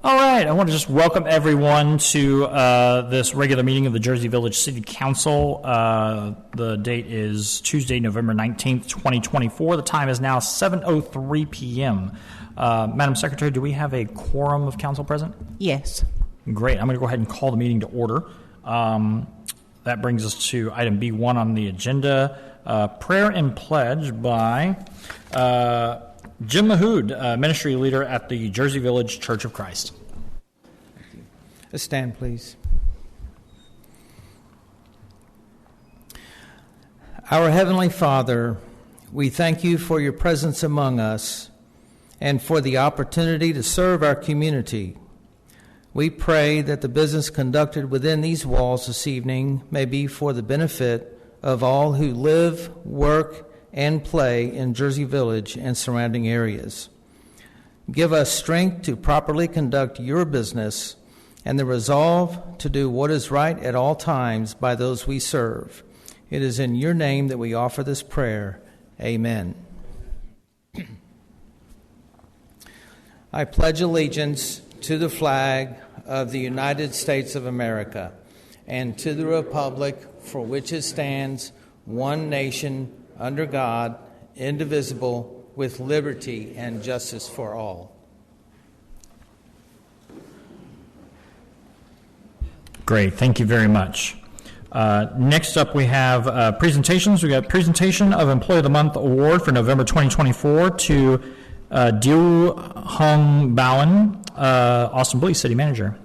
All right, I want to just welcome everyone to this regular meeting of the Jersey Village City Council. The date is Tuesday, November 19th, 2024. The time is now 7:03 p.m. Madam Secretary, do we have a quorum of council present? Yes. Great. I'm going to go ahead and call the meeting to order. That brings us to item B1 on the agenda, prayer and pledge by Jim Mahood, ministry leader at the Jersey Village Church of Christ. Thank you. Stand, please. Our Heavenly Father, we thank you for your presence among us and for the opportunity to serve our community. We pray that the business conducted within these walls this evening may be for the benefit of all who live, work, and play in Jersey Village and surrounding areas. Give us strength to properly conduct your business and the resolve to do what is right at all times by those we serve. It is in your name that we offer this prayer. Amen. I pledge allegiance to the flag of the United States of America and to the republic for which it stands, one nation, under God, indivisible, with liberty and justice for all. Great. Thank you very much. Next up, we have presentations. We got presentation of Employee of the Month Award for November 2024 to Diu Hong Bowen, Austin Blee City Manager.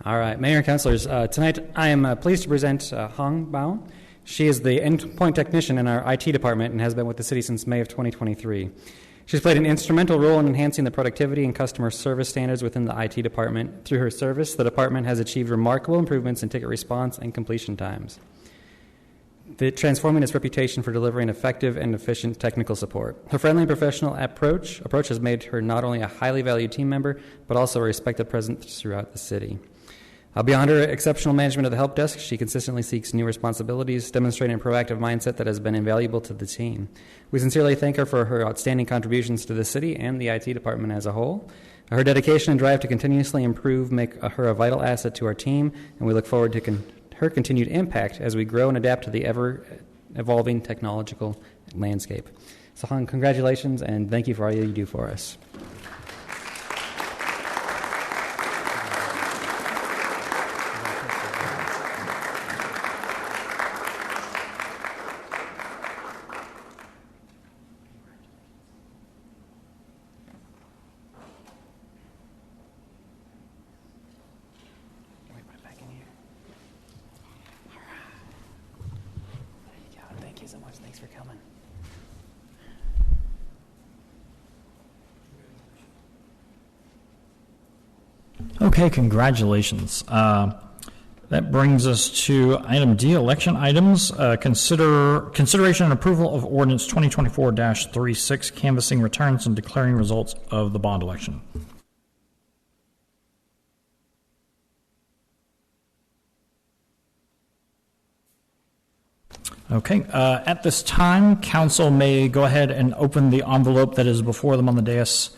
All right, Mayor and Councilors, tonight I am pleased to present Hong Bao. She is the endpoint technician in our IT department and has been with the city since May of 2023. She's played an instrumental role in enhancing the productivity and customer service standards within the IT department. Through her service, the department has achieved remarkable improvements in ticket response and completion times, transforming its reputation for delivering effective and efficient technical support. Her friendly and professional approach has made her not only a highly valued team member, but also a respected presence throughout the city. Beyond her exceptional management of the help desk, she consistently seeks new responsibilities, demonstrating a proactive mindset that has been invaluable to the team. We sincerely thank her for her outstanding contributions to the city and the IT department as a whole. Her dedication and drive to continuously improve make her a vital asset to our team, and we look forward to her continued impact as we grow and adapt to the ever-evolving technological landscape. So, Hong, congratulations, and thank you for all you do for us. Okay, congratulations. That brings us to item D, election items. Consideration and approval of ordinance 2024-36, canvassing returns and declaring results of the bond election. Okay, at this time, council may go ahead and open the envelope that is before them on the dais.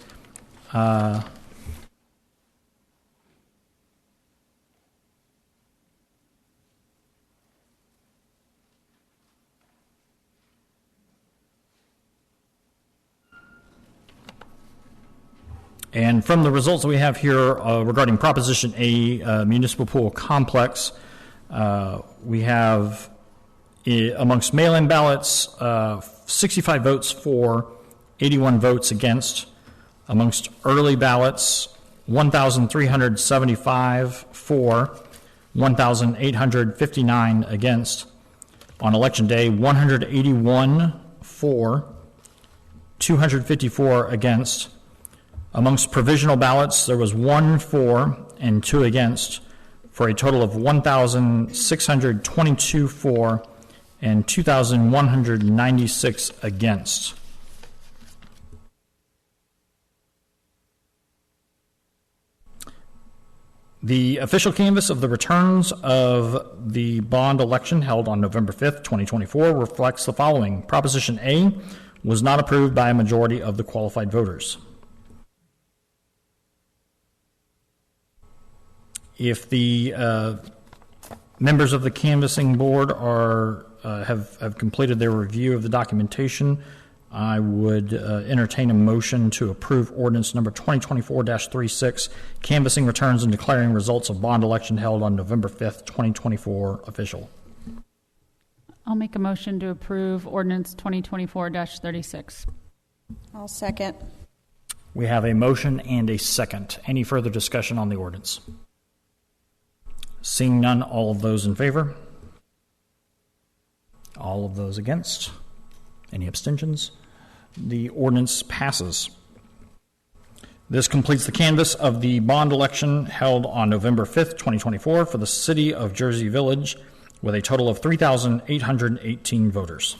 And from the results that we have here regarding Proposition A, Municipal Pool Complex, we have amongst mail-in ballots 65 votes for, 81 votes against. Amongst early ballots, 1,375 for, 1,859 against. On Election Day, 181 for, 254 against. Amongst provisional ballots, there was 1 for and 2 against, for a total of 1,622 for and 2,196 against. The official canvass of the returns of the bond election held on November 5th, 2024 reflects the following. Proposition A was not approved by a majority of the qualified voters. If the members of the canvassing board have completed their review of the documentation, I would entertain a motion to approve ordinance number 2024-36, canvassing returns and declaring results of bond election held on November 5th, 2024 official. I'll make a motion to approve ordinance 2024-36. I'll second. We have a motion and a second. Any further discussion on the ordinance? Seeing none, all of those in favor? All of those against? Any abstentions? The ordinance passes. This completes the canvass of the bond election held on November 5th, 2024 for the City of Jersey Village with a total of 3,818 voters.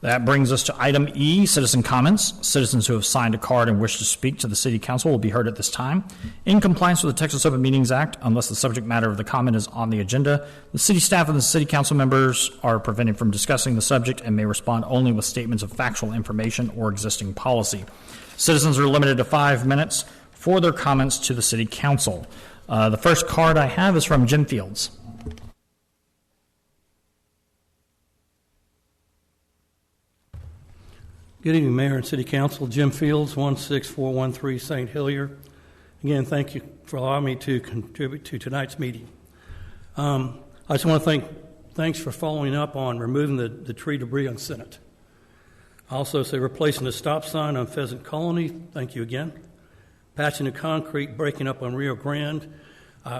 That brings us to item E, citizen comments. Citizens who have signed a card and wish to speak to the City Council will be heard at this time. In compliance with the Texas Open Meetings Act, unless the subject matter of the comment is on the agenda, the City staff and the City Council members are prevented from discussing the subject and may respond only with statements of factual information or existing policy. Citizens are limited to 5 minutes for their comments to the City Council. The first card I have is from Jim Fields. Good evening, Mayor and City Council. Jim Fields, 16413 St. Helier. Again, thank you for allowing me to contribute to tonight's meeting. I just want to thanks for following up on removing the tree debris on Senate. I also say replacing the stop sign on Pheasant Colony. Thank you again. Patching the concrete, breaking up on Rio Grande.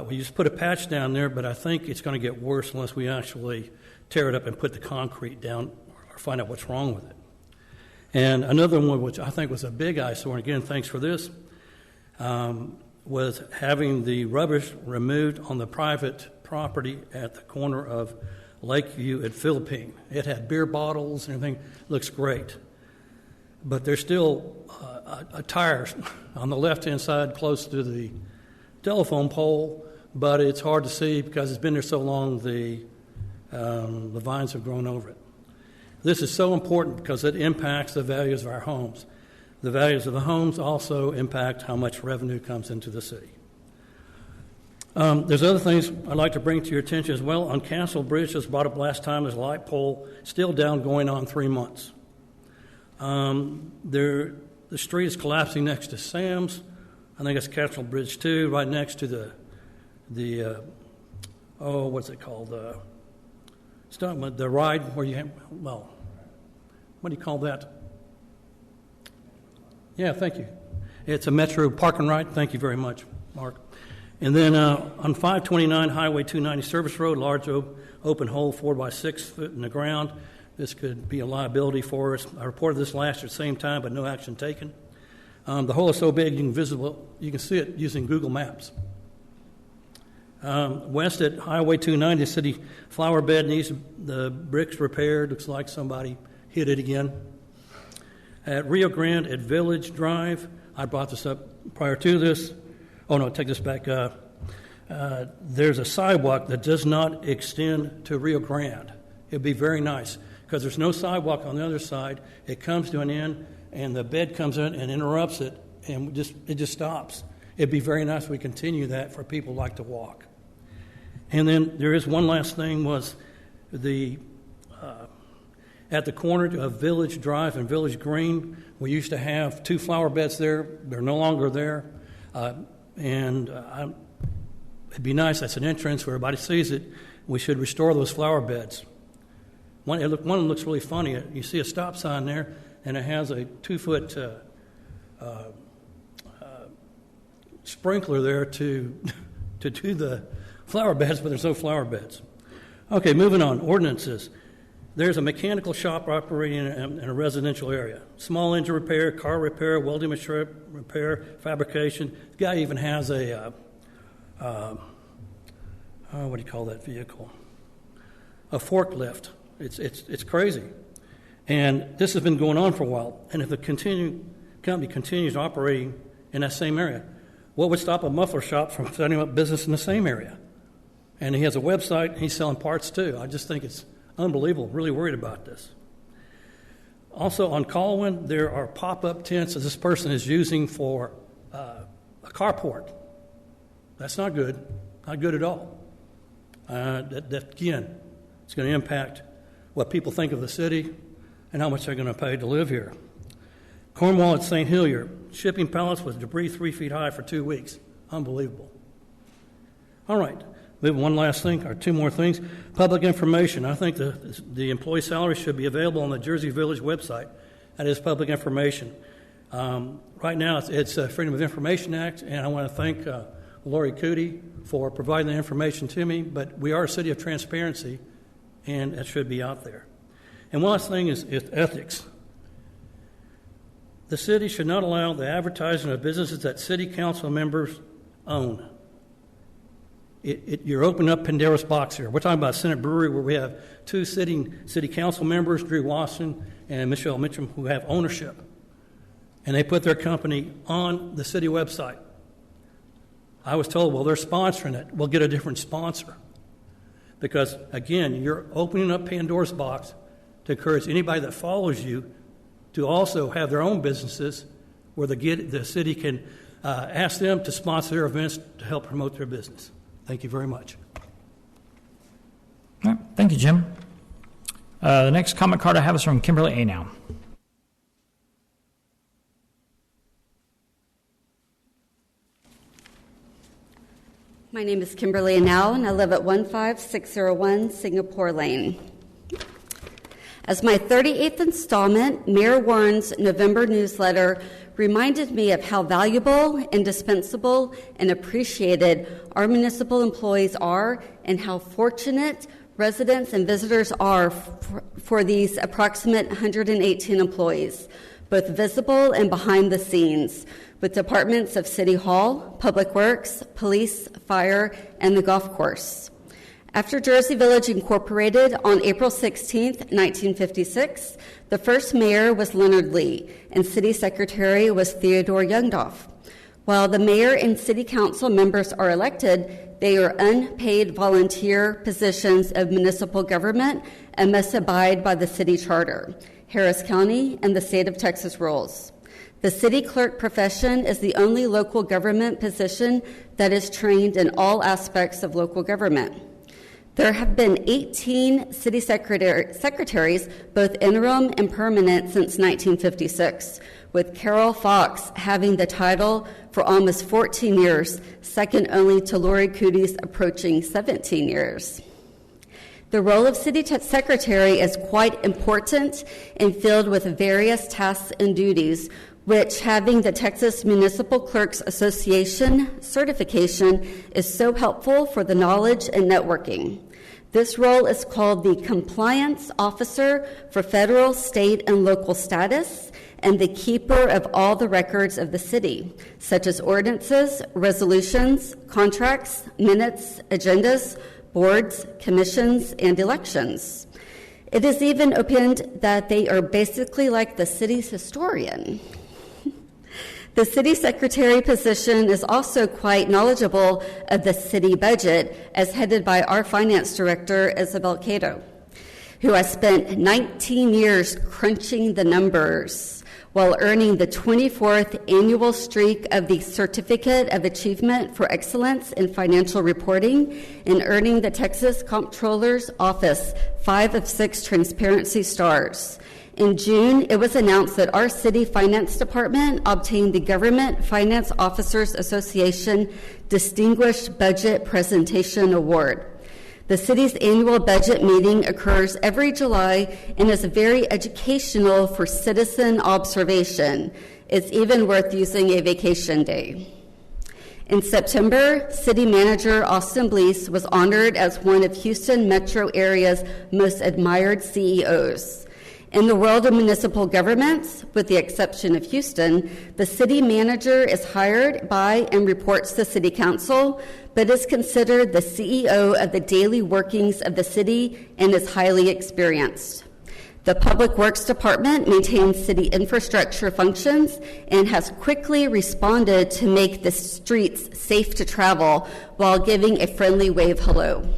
We just put a patch down there, but I think it's going to get worse unless we actually tear it up and put the concrete down or find out what's wrong with it. And another one, which I think was a big eyesore, and again, thanks for this, was having the rubbish removed on the private property at the corner of Lakeview at Philippine. It had beer bottles and everything. Looks great. But there's still a tire on the left-hand side close to the telephone pole, but it's hard to see because it's been there so long, the vines have grown over it. This is so important because it impacts the values of our homes. The values of the homes also impact how much revenue comes into the city. There's other things I'd like to bring to your attention as well. On Castle Bridge, as brought up last time, there's a light pole still down going on 3 months. The street is collapsing next to Sam's. I think it's Castle Bridge 2, right next to what's it called? The ride where you have, well, what do you call that? Yeah, thank you. It's a Metro Park and Ride. Thank you very much, Mark. And then on 529 Highway 290 Service Road, large open hole 4 by 6 foot in the ground. This could be a liability for us. I reported this last year at the same time, but no action taken. The hole is so big you can see it using Google Maps. West at Highway 290, city flower bed needs the bricks repaired. Looks like somebody hit it again. At Rio Grande at Village Drive, I brought this up prior to this. Oh, no, take this back. There's a sidewalk that does not extend to Rio Grande. It'd be very nice because there's no sidewalk on the other side. It comes to an end, and the bed comes in and interrupts it, and it just stops. It'd be very nice if we continue that for people who like to walk. And then there is one last thing was at the corner of Village Drive and Village Green, we used to have 2 flower beds there. They're no longer there. It'd be nice. That's an entrance where everybody sees it. We should restore those flower beds. One of them looks really funny. You see a stop sign there, and it has a 2-foot sprinkler there to do the flower beds, but there's no flower beds. Okay, moving on. Ordinances. There's a mechanical shop operating in a residential area. Small engine repair, car repair, welding machine repair, fabrication. The guy even has a what do you call that vehicle? A forklift. It's crazy. And this has been going on for a while. And if the company continues operating in that same area, what would stop a muffler shop from setting up business in the same area? And he has a website, and he's selling parts too. I just think it's unbelievable. Really worried about this. Also on Colwyn, there are pop-up tents that this person is using for a carport. That's not good. Not good at all. That again, it's going to impact what people think of the city and how much they're going to pay to live here. Cornwall at St. Helier, shipping pallets with debris 3 feet high for 2 weeks. Unbelievable. All right, we have one last thing, or two more things. Public information. I think the employee salary should be available on the Jersey Village website. That is public information. Right now, it's a Freedom of Information Act, and I want to thank Lori Cootie for providing the information to me, but we are a city of transparency, and that should be out there. And one last thing is ethics. The city should not allow the advertising of businesses that city council members own. You're opening up Pandora's box here. We're talking about Senate Brewery, where we have two sitting city council members, Drew Wasson and Michelle Mitchum, who have ownership. And they put their company on the city website. I was told, well, they're sponsoring it. We'll get a different sponsor. Because, again, you're opening up Pandora's box to encourage anybody that follows you to also have their own businesses where the city can ask them to sponsor their events to help promote their business. Thank you very much. All right, thank you, Jim. The next comment card I have is from Kimberly A. Now. My name is Kimberly Anau, and I live at 15601 Singapore Lane. As my 38th installment, Mayor Warren's November newsletter reminded me of how valuable, indispensable, and appreciated our municipal employees are, and how fortunate residents and visitors are for these approximate 118 employees, both visible and behind the scenes, with departments of City Hall, Public Works, Police, Fire, and the golf course. After Jersey Village incorporated on April 16, 1956, the first mayor was Leonard Lee, and city secretary was Theodore Youngdoff. While the mayor and city council members are elected, they are unpaid volunteer positions of municipal government and must abide by the city charter, Harris County, and the state of Texas rules. The city clerk profession is the only local government position that is trained in all aspects of local government. There have been 18 city secretaries, both interim and permanent, since 1956, with Carol Fox having the title for almost 14 years, second only to Lori Cootie's approaching 17 years. The role of city secretary is quite important and filled with various tasks and duties, which, having the Texas Municipal Clerks Association certification, is so helpful for the knowledge and networking. This role is called the Compliance Officer for Federal, State, and Local Status, and the keeper of all the records of the city, such as ordinances, resolutions, contracts, minutes, agendas, boards, commissions, and elections. It is even opined that they are basically like the city's historian. The city secretary position is also quite knowledgeable of the city budget, as headed by our finance director, Isabel Cato, who has spent 19 years crunching the numbers while earning the 24th annual streak of the Certificate of Achievement for Excellence in Financial Reporting and earning the Texas Comptroller's Office 5 of 6 transparency stars. In June, it was announced that our city finance department obtained the Government Finance Officers Association Distinguished Budget Presentation Award. The city's annual budget meeting occurs every July and is very educational for citizen observation. It's even worth using a vacation day. In September, City Manager Austin Blease was honored as one of Houston metro area's most admired CEOs. In the world of municipal governments, with the exception of Houston, the city manager is hired by and reports to city council, but is considered the CEO of the daily workings of the city and is highly experienced. The Public Works Department maintains city infrastructure functions and has quickly responded to make the streets safe to travel while giving a friendly wave hello.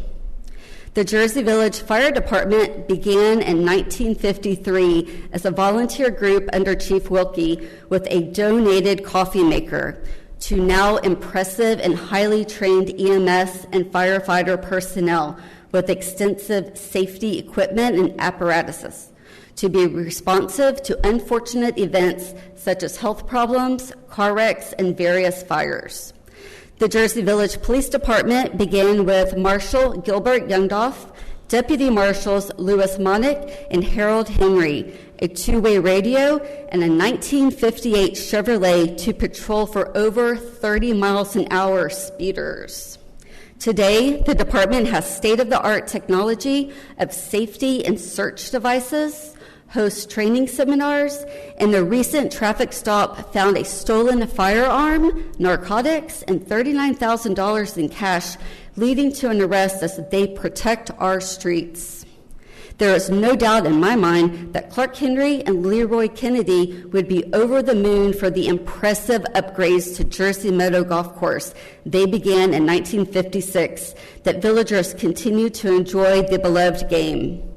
The Jersey Village Fire Department began in 1953 as a volunteer group under Chief Wilkie with a donated coffee maker to now impressive and highly trained EMS and firefighter personnel with extensive safety equipment and apparatuses to be responsive to unfortunate events such as health problems, car wrecks, and various fires. The Jersey Village Police Department began with Marshal Gilbert Youngdoff, Deputy Marshals Louis Monick and Harold Henry, a two-way radio, and a 1958 Chevrolet to patrol for over 30 miles an hour speeders. Today, the department has state-of-the-art technology of safety and search devices, hosts training seminars, and the recent traffic stop found a stolen firearm, narcotics, and $39,000 in cash, leading to an arrest as they protect our streets. There is no doubt in my mind that Clark Henry and Leroy Kennedy would be over the moon for the impressive upgrades to Jersey Meadow Golf Course they began in 1956 that villagers continue to enjoy the beloved game.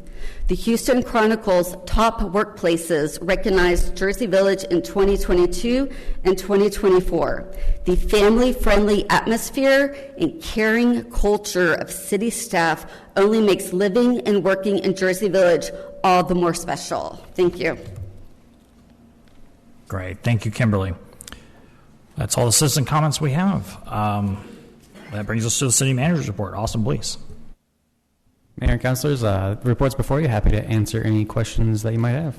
The Houston Chronicle's top workplaces recognized Jersey Village in 2022 and 2024. The family-friendly atmosphere and caring culture of city staff only makes living and working in Jersey Village all the more special. Thank you. Great. Thank you, Kimberly. That's all the citizen comments we have. That brings us to the city manager's report. Austin, please. Mayor and councilors, reports before you. Happy to answer any questions that you might have.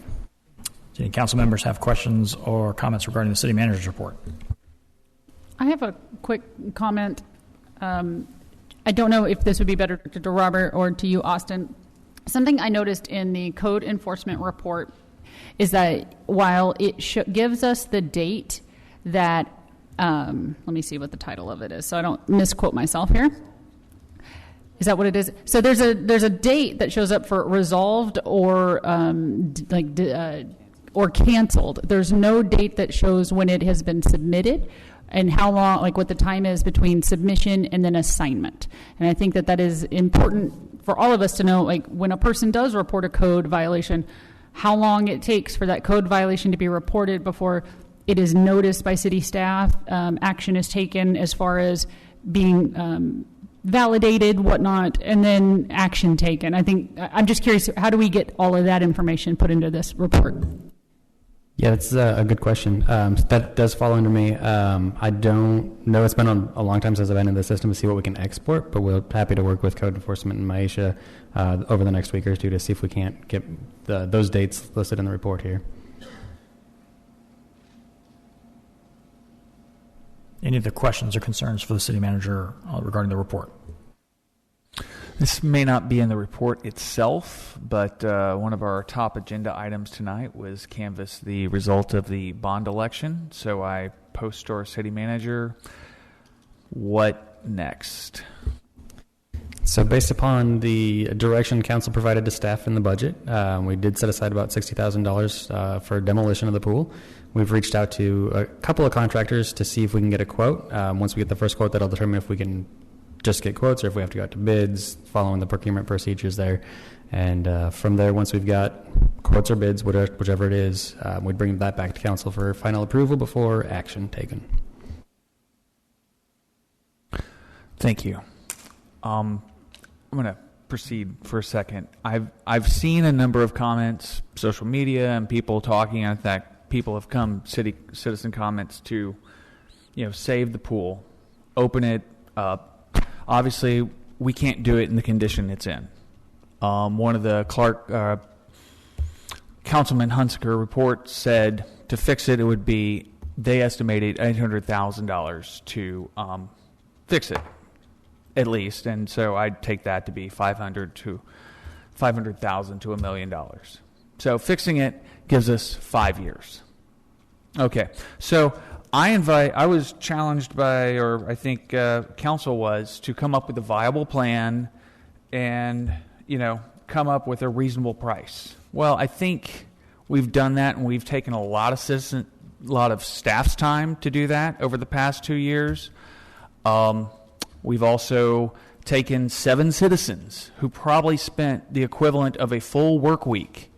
Do any council members have questions or comments regarding the city manager's report? I have a quick comment. I don't know if this would be better to Robert or to you, Austin. Something I noticed in the code enforcement report is that while it gives us the date that, let me see what the title of it is so I don't misquote myself here. Is that what it is? So there's a date that shows up for resolved or or canceled. There's no date that shows when it has been submitted and how long, like what the time is between submission and then assignment. And I think that is important for all of us to know, like when a person does report a code violation, how long it takes for that code violation to be reported before it is noticed by city staff, action is taken as far as being validated, whatnot, and then action taken. I think, I'm just curious, how do we get all of that information put into this report? Yeah, that's a good question. That does fall under me. I don't know. It's been a long time since I've been in the system to see what we can export, but we're happy to work with code enforcement and Maisha over the next week or two to see if we can't get those dates listed in the report here. Any other questions or concerns for the city manager regarding the report? This may not be in the report itself, but one of our top agenda items tonight was canvass the result of the bond election. So I posed to our city manager, what next? So based upon the direction council provided to staff in the budget, we did set aside about $60,000 for demolition of the pool. We've reached out to a couple of contractors to see if we can get a quote. Once we get the first quote, that'll determine if we can just get quotes or if we have to go out to bids, following the procurement procedures there. And from there, once we've got quotes or bids, whichever it is, we'd bring that back to council for final approval before action taken. Thank you. I'm going to proceed for a second. I've seen a number of comments, social media, and people talking. In fact, people have come citizen comments to, save the pool, open it up. Obviously, we can't do it in the condition it's in. One of the Clark Councilman Hunsaker report said to fix it, it would be, they estimated $800,000 to fix it, at least. And so I'd take that to be $500,000 to $1 million. So fixing it gives us 5 years. Okay, so I was challenged by, or I think council was, to come up with a viable plan and, come up with a reasonable price. Well, I think we've done that, and we've taken a lot of staff's time to do that over the past 2 years. We've also taken 7 citizens who probably spent the equivalent of a full work week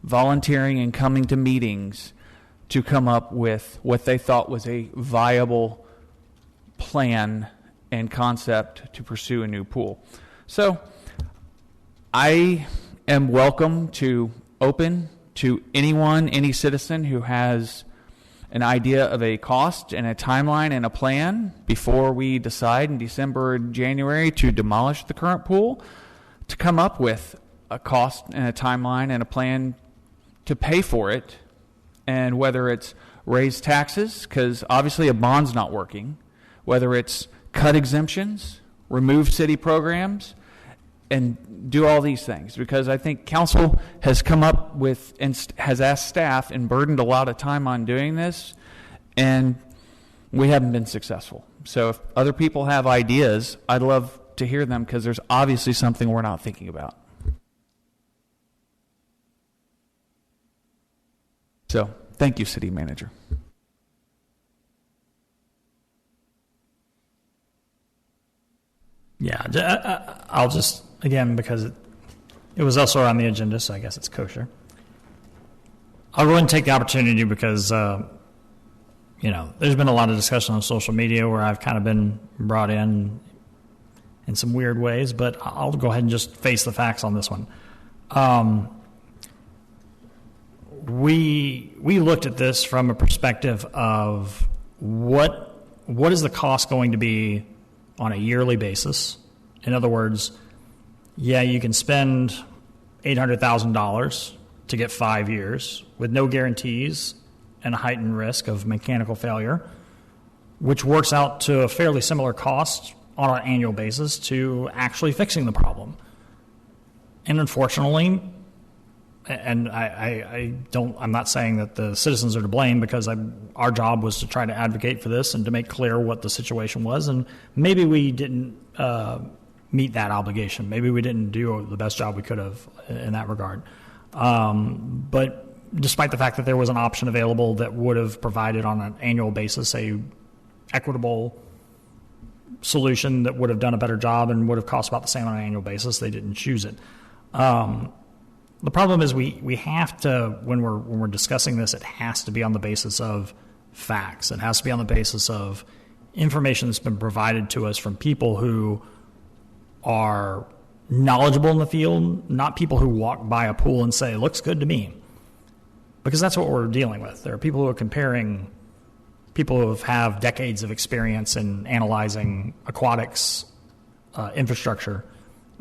volunteering and coming to meetings to come up with what they thought was a viable plan and concept to pursue a new pool. So I am welcome to open to anyone, any citizen who has an idea of a cost and a timeline and a plan before we decide in December or January to demolish the current pool, to come up with a cost and a timeline and a plan to pay for it. And whether it's raise taxes, because obviously a bond's not working, whether it's cut exemptions, remove city programs, and do all these things. Because I think council has come up with and has asked staff and burdened a lot of time on doing this, and we haven't been successful. So if other people have ideas, I'd love to hear them, because there's obviously something we're not thinking about. So, thank you, City Manager. Yeah, I'll just, again, because it was also on the agenda, so I guess it's kosher. I'll go ahead and take the opportunity because, there's been a lot of discussion on social media where I've kind of been brought in some weird ways, but I'll go ahead and just face the facts on this one. We looked at this from a perspective of what is the cost going to be on a yearly basis. In other words, yeah, you can spend $800,000 to get 5 years with no guarantees and a heightened risk of mechanical failure, which works out to a fairly similar cost on an annual basis to actually fixing the problem. And unfortunately, and I'm not saying that the citizens are to blame, because our job was to try to advocate for this and to make clear what the situation was, and maybe we didn't meet that obligation. Maybe we didn't do the best job we could have in that regard. But despite the fact that there was an option available that would have provided on an annual basis a equitable solution that would have done a better job and would have cost about the same on an annual basis, they didn't choose it. The problem is we have to, when we're discussing this, it has to be on the basis of facts. It has to be on the basis of information that's been provided to us from people who are knowledgeable in the field, not people who walk by a pool and say, looks good to me. Because that's what we're dealing with. There are people who are comparing people who have decades of experience in analyzing aquatics infrastructure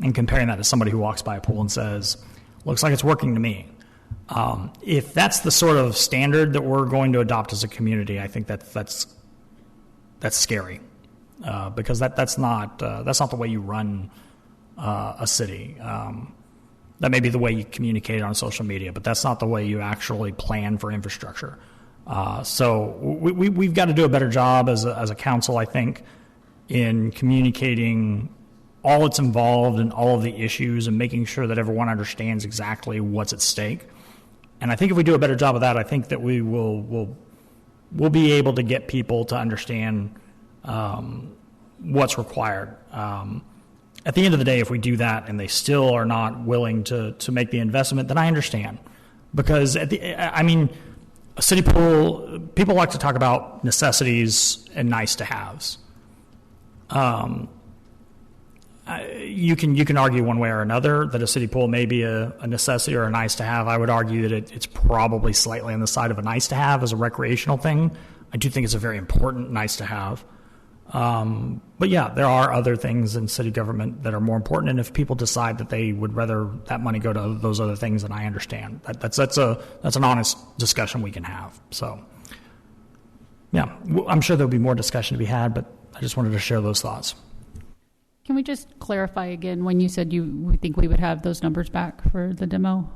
and comparing that to somebody who walks by a pool and says, looks like it's working to me. If that's the sort of standard that we're going to adopt as a community, I think that's scary, because that's not the way you run a city. That may be the way you communicate on social media, but that's not the way you actually plan for infrastructure. So we've got to do a better job as a council, I think, in communicating all that's involved and all of the issues and making sure that everyone understands exactly what's at stake. And I think if we do a better job of that, I think that we'll be able to get people to understand what's required. At the end of the day, if we do that and they still are not willing to make the investment, then I understand. Because a city pool, people like to talk about necessities and nice to haves. You can argue one way or another that a city pool may be a necessity or a nice to have. I would argue that it's probably slightly on the side of a nice to have as a recreational thing. I do think it's a very important nice to have. But yeah, there are other things in city government that are more important, and if people decide that they would rather that money go to those other things, then I understand. That's an honest discussion we can have. So yeah, I'm sure there'll be more discussion to be had, but I just wanted to share those thoughts. Can we just clarify again when you said you think we would have those numbers back for the demo?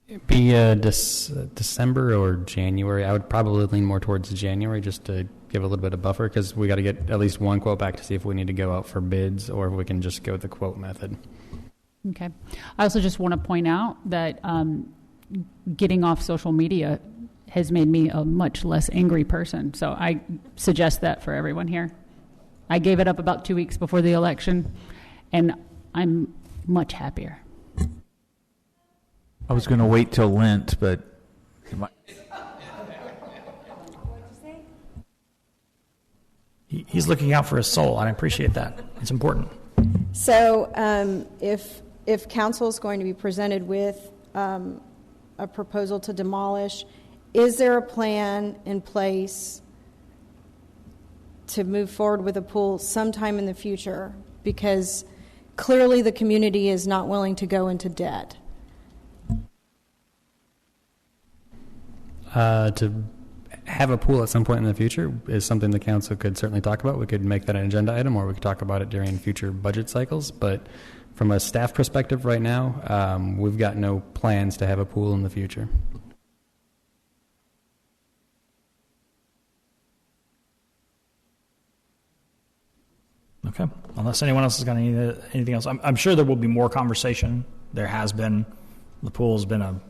It'd be December or January. I would probably lean more towards January just to give a little bit of buffer, because we got to get at least one quote back to see if we need to go out for bids or if we can just go with the quote method. Okay. I also just want to point out that getting off social media has made me a much less angry person. So I suggest that for everyone here. I gave it up about 2 weeks before the election, and I'm much happier. I was going to wait till Lent, but He's looking out for his soul. I appreciate that. It's important. So if council is going to be presented with a proposal to demolish, is there a plan in place to move forward with a pool sometime in the future? Because clearly the community is not willing to go into debt. To have a pool at some point in the future is something the council could certainly talk about. We could make that an agenda item, or we could talk about it during future budget cycles. But from a staff perspective right now, we've got no plans to have a pool in the future. Okay. Unless anyone else has got anything else. I'm sure there will be more conversation. There has been. The pool's been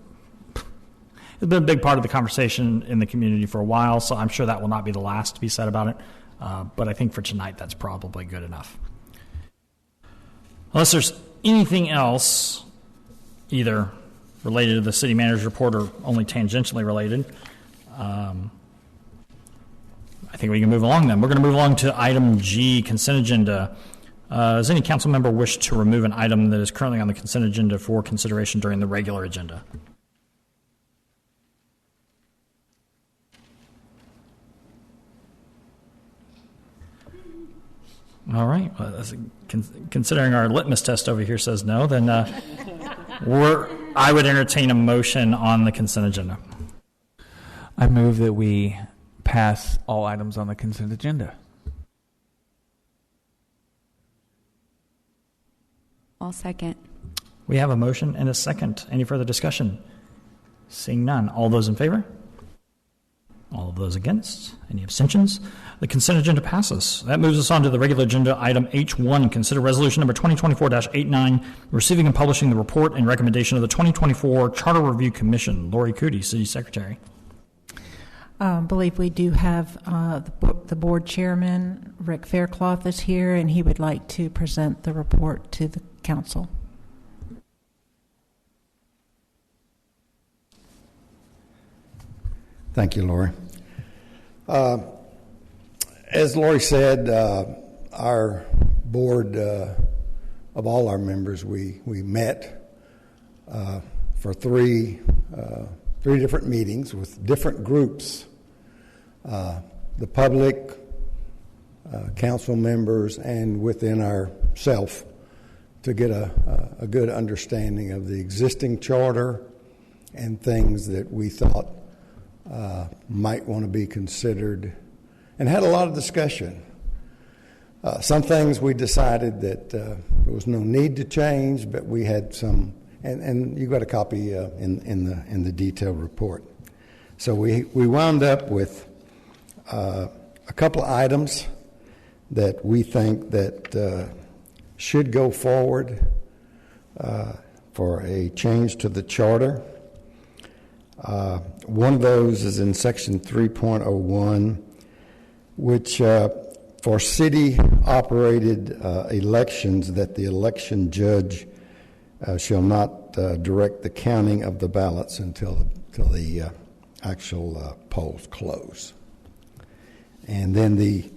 it's been a big part of the conversation in the community for a while, so I'm sure that will not be the last to be said about it. But I think for tonight, that's probably good enough. Unless there's anything else, either related to the city manager's report or only tangentially related, I think we can move along then. We're going to move along to item G, consent agenda. Does any council member wish to remove an item that is currently on the consent agenda for consideration during the regular agenda? All right. Well, considering our litmus test over here says no, then I would entertain a motion on the consent agenda. I move that we pass all items on the consent agenda. I'll second. We have a motion and a second. Any further discussion? Seeing none. All those in favor? All of those against? Any abstentions? The consent agenda passes. That moves us on to the regular agenda, item H1, consider resolution number 2024-89, receiving and publishing the report and recommendation of the 2024 Charter Review Commission. Lori Cootie, City Secretary. I believe we do have the board chairman, Rick Faircloth, is here, and he would like to present the report to the council. Thank you, Lori. As Lori said, our board, of all our members, we met for three different meetings with different groups, the public, council members, and within ourself, to get a good understanding of the existing charter and things that we thought might want to be considered, and had a lot of discussion. Some things we decided that there was no need to change, but we had some, and you got a copy in the detailed report. So we wound up with a couple of items that we think that should go forward for a change to the charter. One of those is in section 3.01, which for city-operated elections, that the election judge shall not direct the counting of the ballots until the actual polls close. And then the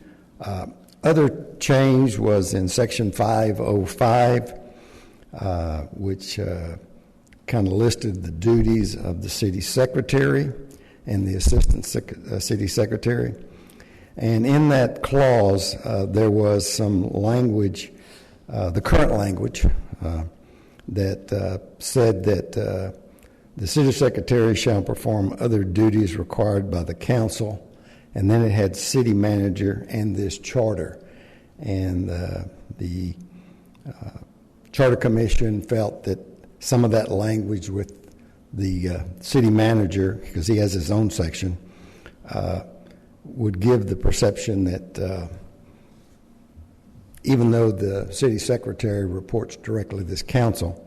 other change was in section 505, which kind of listed the duties of the city secretary and the assistant city secretary. And in that clause, there was some language, the current language, that said that the city secretary shall perform other duties required by the council. And then it had city manager and this charter. And the Charter Commission felt that some of that language with the city manager, because he has his own section, would give the perception that even though the city secretary reports directly to this council,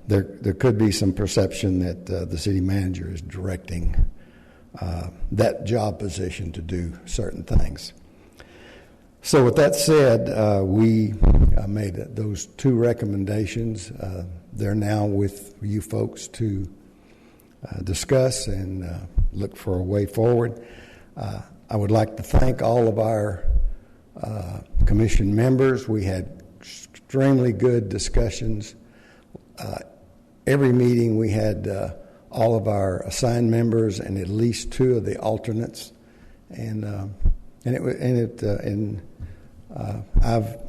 there could be some perception that the city manager is directing that job position to do certain things. So with that said, we made those two recommendations. They're now with you folks to discuss and look for a way forward. I would like to thank all of our commission members. We had extremely good discussions. Every meeting we had all of our assigned members and at least two of the alternates,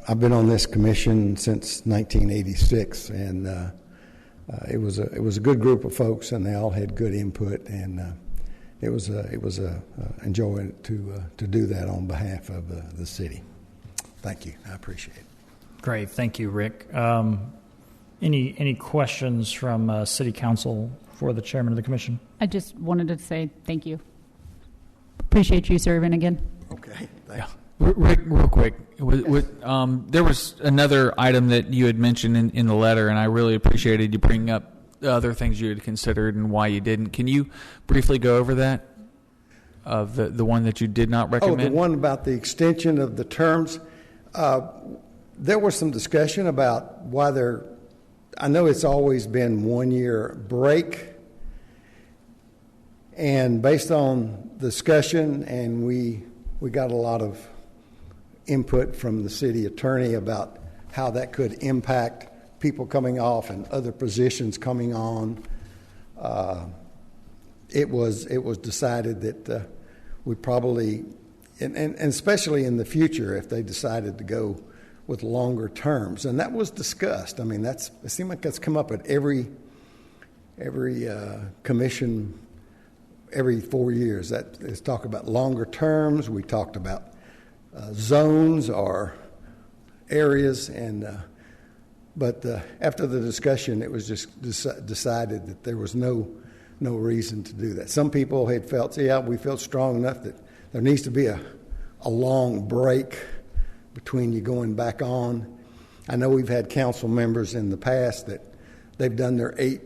I've been on this commission since 1986, and it was a good group of folks, and they all had good input, and it was enjoying to do that on behalf of the city. Thank you. I appreciate it. Great. Thank you, Rick. Any questions from City Council for the chairman of the commission? I just wanted to say thank you. Appreciate you serving again. Okay. Thanks. Rick, real quick, there was another item that you had mentioned in the letter, and I really appreciated you bringing up the other things you had considered and why you didn't. Can you briefly go over that, of the one that you did not recommend? Oh, the one about the extension of the terms. There was some discussion about why I know it's always been 1 year break, and based on discussion, and we got a lot of input from the city attorney about how that could impact people coming off and other positions coming on. It was decided that we probably, and especially in the future, if they decided to go with longer terms, and that was discussed. I mean, it seemed like that's come up at every commission every 4 years. That is talk about longer terms. We talked about zones or areas, but after the discussion, it was just decided that there was no reason to do that. Some people had felt, we felt strong enough that there needs to be a long break between you going back on. I know we've had council members in the past that they've done their 8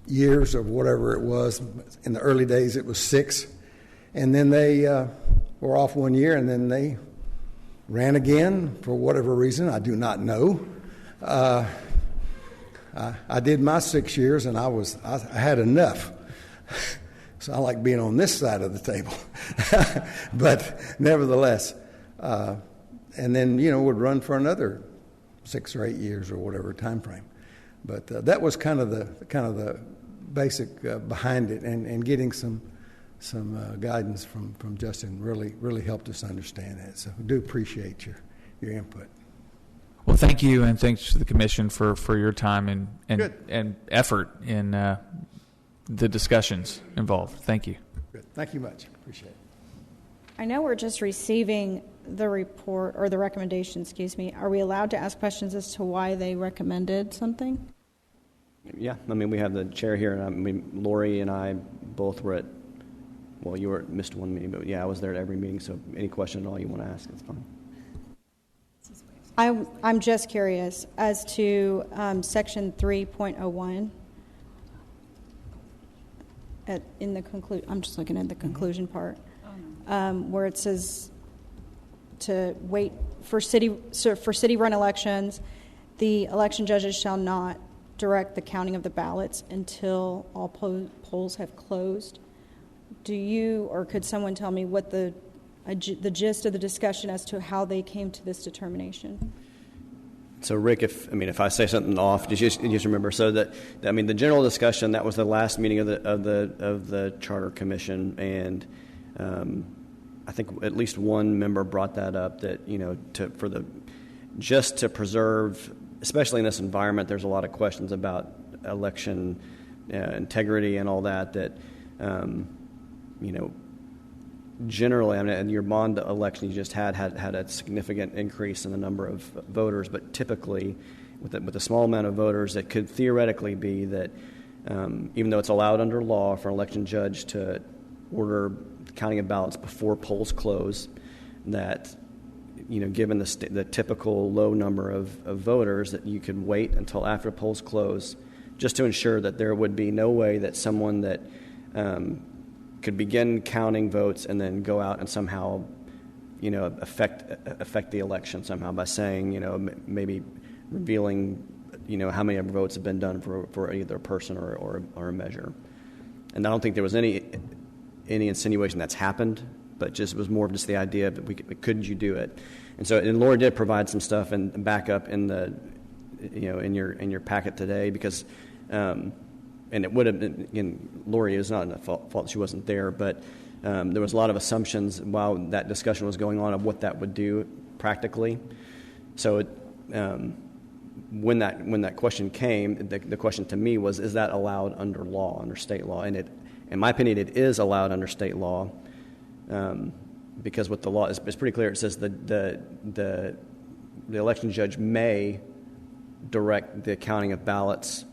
years or whatever it was. In the early days, it was 6. And then they were off 1 year, and then they ran again for whatever reason. I do not know. I did my 6 years, and I had enough. So I like being on this side of the table. But nevertheless, and then, would run for another 6 or 8 years or whatever time frame. But that was kind of the basic behind it, and getting some guidance from Justin really helped us understand that. So we do appreciate your input. Well, thank you, and thanks to the commission for your time and effort in the discussions involved. Thank you. Good. Thank you much. Appreciate it. I know we're just receiving the report, or the recommendation, Are we allowed to ask questions as to why they recommended something? Yeah, we have the chair here, and Lori and I both were at, you missed one meeting, but I was there at every meeting, so any question at all you want to ask, it's fine. I'm just curious as to section 3.01. In the I'm just looking at the conclusion part, where it says to wait for city-run elections, the election judges shall not direct the counting of the ballots until all polls have closed. Do you, or could someone tell me what the gist of the discussion as to how they came to this determination? So, Rick, if I say something off, just remember. So the general discussion, that was the last meeting of the Charter Commission, and I think at least one member brought that up, that to preserve, especially in this environment, there's a lot of questions about election integrity and all that. Generally, and your bond election you just had a significant increase in the number of voters, but typically with a small amount of voters, it could theoretically be that even though it's allowed under law for an election judge to order counting of ballots before polls close, that, given the typical low number of voters, that you could wait until after polls close, just to ensure that there would be no way that someone that could begin counting votes and then go out and somehow, affect the election somehow by saying, maybe revealing, how many votes have been done for either a person or a measure. And I don't think there was any insinuation that's happened, but just it was more of just the idea that could you do it? And Lori did provide some stuff and backup in the, in your packet today, because, and it would have been, again, Lori is not a fault that she wasn't there, but there was a lot of assumptions while that discussion was going on of what that would do practically. So when that question came, the question to me was, is that allowed under law, under state law? And in my opinion, it is allowed under state law, because what the law is pretty clear. It says the election judge may direct the counting of ballots,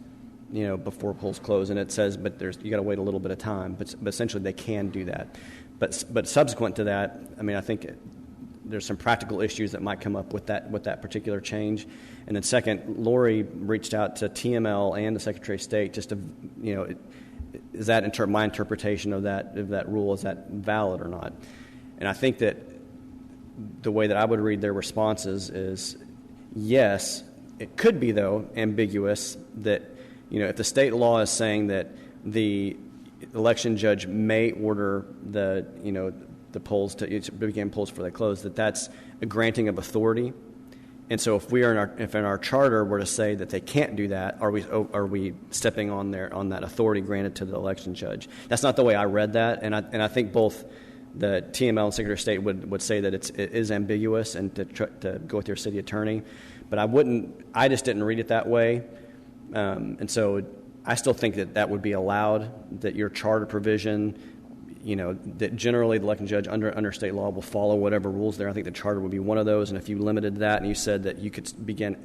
before polls close, and it says, but you got to wait a little bit of time. But essentially, they can do that. But subsequent to that, I think there's some practical issues that might come up with that particular change. And then second, Lori reached out to TML and the Secretary of State just to, is that my interpretation of that rule, is that valid or not? And I think that the way that I would read their responses is, yes, it could be, though, ambiguous that, if the state law is saying that the election judge may order the polls to begin polls before they close, that's a granting of authority. And so if in our charter were to say that they can't do that, are we stepping on that authority granted to the election judge? That's not the way I read that, and I think both the TML and Secretary of State would say that it is ambiguous and to go with your city attorney, but I just didn't read it that way, and so I still think that would be allowed, that your charter provision, that generally the election judge under state law will follow whatever rules there. I think the charter would be one of those, and if you limited that and you said that you could begin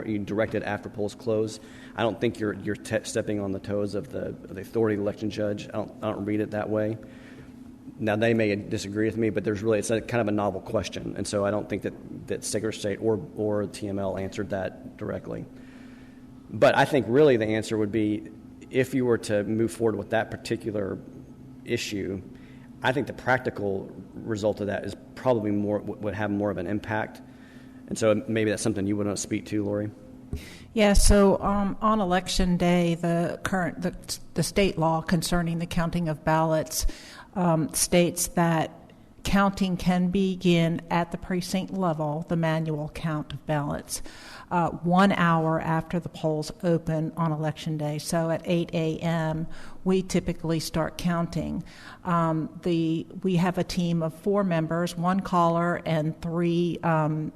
you directed after polls close, I don't think you're stepping on the toes of the authority of the election judge. I don't read it that way. Now, they may disagree with me, but it's a kind of a novel question, and so I don't think that Secretary of State or TML answered that directly. But I think really the answer would be, if you were to move forward with that particular issue, I think the practical result of that is probably would have more of an impact. And so maybe that's something you would want to speak to, Lori. Yeah, so on Election Day, the state law concerning the counting of ballots states that counting can begin at the precinct level, the manual count of ballots, 1 hour after the polls open on Election Day. So at 8 a.m., we typically start counting. We have a team of 4 members, 1 caller, and 3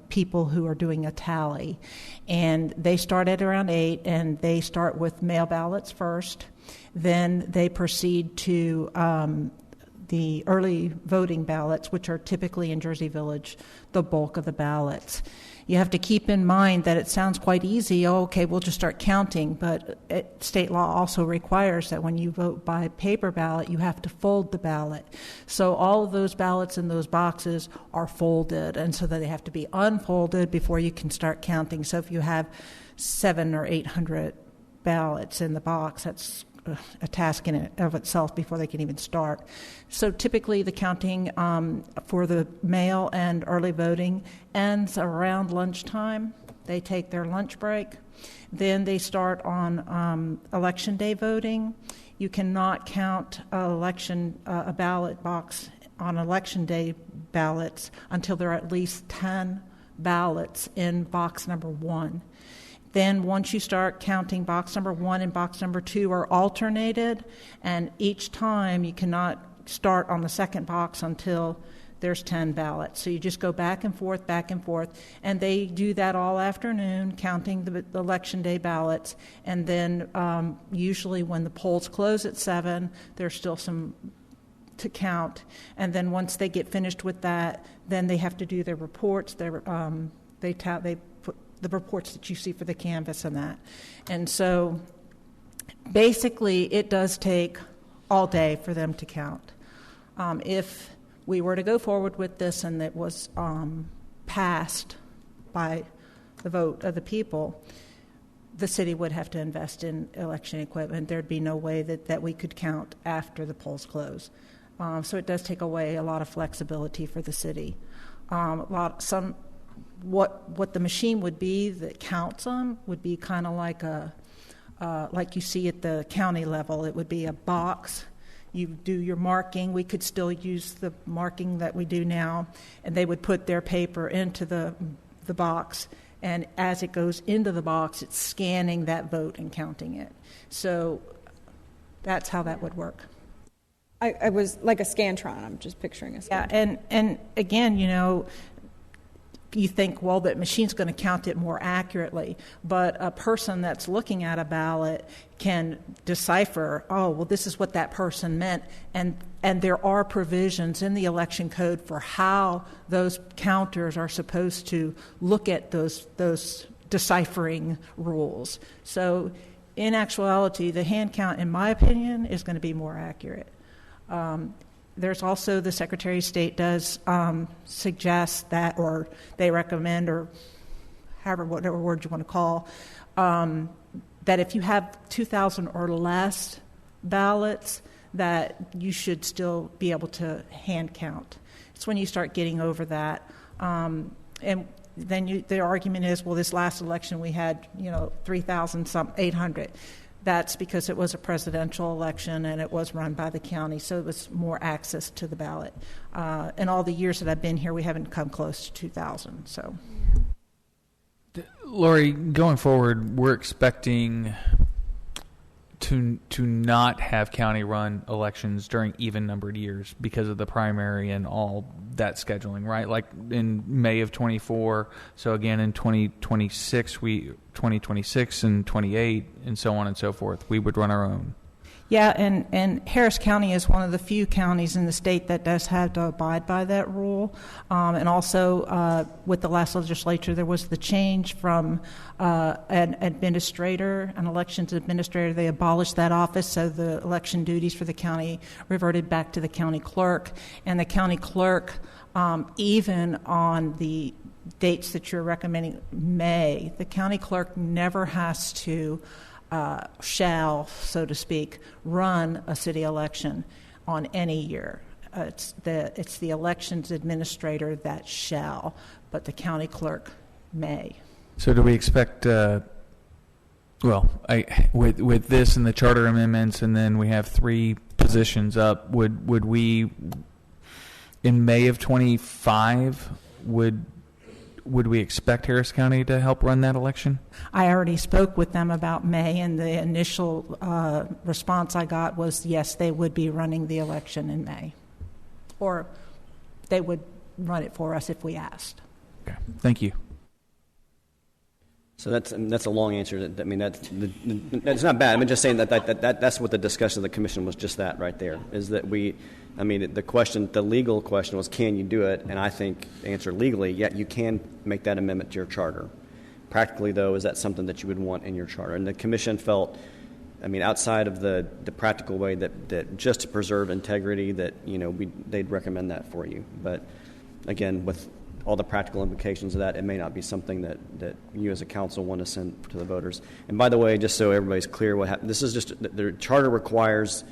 people who are doing a tally. And they start at around 8, and they start with mail ballots first. Then they proceed to the early voting ballots, which are typically in Jersey Village, the bulk of the ballots. You have to keep in mind that it sounds quite easy. Oh, okay, we'll just start counting. But state law also requires that when you vote by paper ballot, you have to fold the ballot. So all of those ballots in those boxes are folded, and so that they have to be unfolded before you can start counting. So if you have 700 or 800 ballots in the box, that's a task in and of itself before they can even start. So typically the counting for the mail and early voting ends around lunchtime. They take their lunch break. Then they start on Election Day voting. You cannot count a ballot box on Election Day ballots until there are at least 10 ballots in box number 1. Then once you start counting, box number 1 and box number 2 are alternated, and each time you cannot start on the second box until there's 10 ballots. So you just go back and forth, and they do that all afternoon, counting the Election Day ballots, and then usually when the polls close at 7, there's still some to count, and then once they get finished with that, then they have to do their reports. They put the reports that you see for the canvass and that. And so Basically, it does take all day for them to count. If we were to go forward with this and it was passed by the vote of the people, the city would have to invest in election equipment. There'd be no way that we could count after the polls close. So it does take away a lot of flexibility for the city. What the machine would be that counts them would be kind of like like you see at the county level. It would be a box. You do your marking. We could still use the marking that we do now, and they would put their paper into the box, and as it goes into the box, it's scanning that vote and counting it. So that's how that would work. I was like a Scantron. I'm just picturing a Scantron. Yeah, and again, you think, well, that machine's going to count it more accurately, but a person that's looking at a ballot can decipher, oh, well, this is what that person meant, and there are provisions in the election code for how those counters are supposed to look at those deciphering rules. So in actuality, the hand count, in my opinion, is going to be more accurate. There's also, the Secretary of State does suggest that, or they recommend, or whatever word you want to call, that if you have 2,000 or less ballots, that you should still be able to hand count. It's when you start getting over that. And then the argument is, well, this last election we had, 3,800. That's because it was a presidential election and it was run by the county, so it was more access to the ballot. In all the years that I've been here, we haven't come close to 2,000. So, Lori, going forward, we're expecting to not have county-run elections during even-numbered years because of the primary and all that scheduling, right? Like in May of 24, so again in 2026, 2026 and 28, and so on and so forth, we would run our own. Yeah, and Harris County is one of the few counties in the state that does have to abide by that rule. And also, with the last legislature, there was the change from an elections administrator. They abolished that office, so the election duties for the county reverted back to the county clerk. And the county clerk, even on the dates that you're recommending, May, the county clerk never has to shall, so to speak, run a city election on any year. It's the elections administrator that shall, but the county clerk may. So do we expect, with this and the charter amendments, and then we have 3 positions up, would we, in May of 25, would we expect Harris County to help run that election? I already spoke with them about May, and the initial response I got was yes, they would be running the election in May. Or they would run it for us if we asked. Okay, thank you. So that's a long answer. That's not bad. I'm just saying that's what the discussion of the commission was. Just that right there is that the legal question was, can you do it? And I think the answer legally, yeah, you can make that amendment to your charter. Practically, though, is that something that you would want in your charter? And the commission felt, outside of the practical way that just to preserve integrity, that they'd recommend that for you. But again, with all the practical implications of that, it may not be something that you as a council want to send to the voters. And by the way, just so everybody's clear, what happened, this is just the charter requires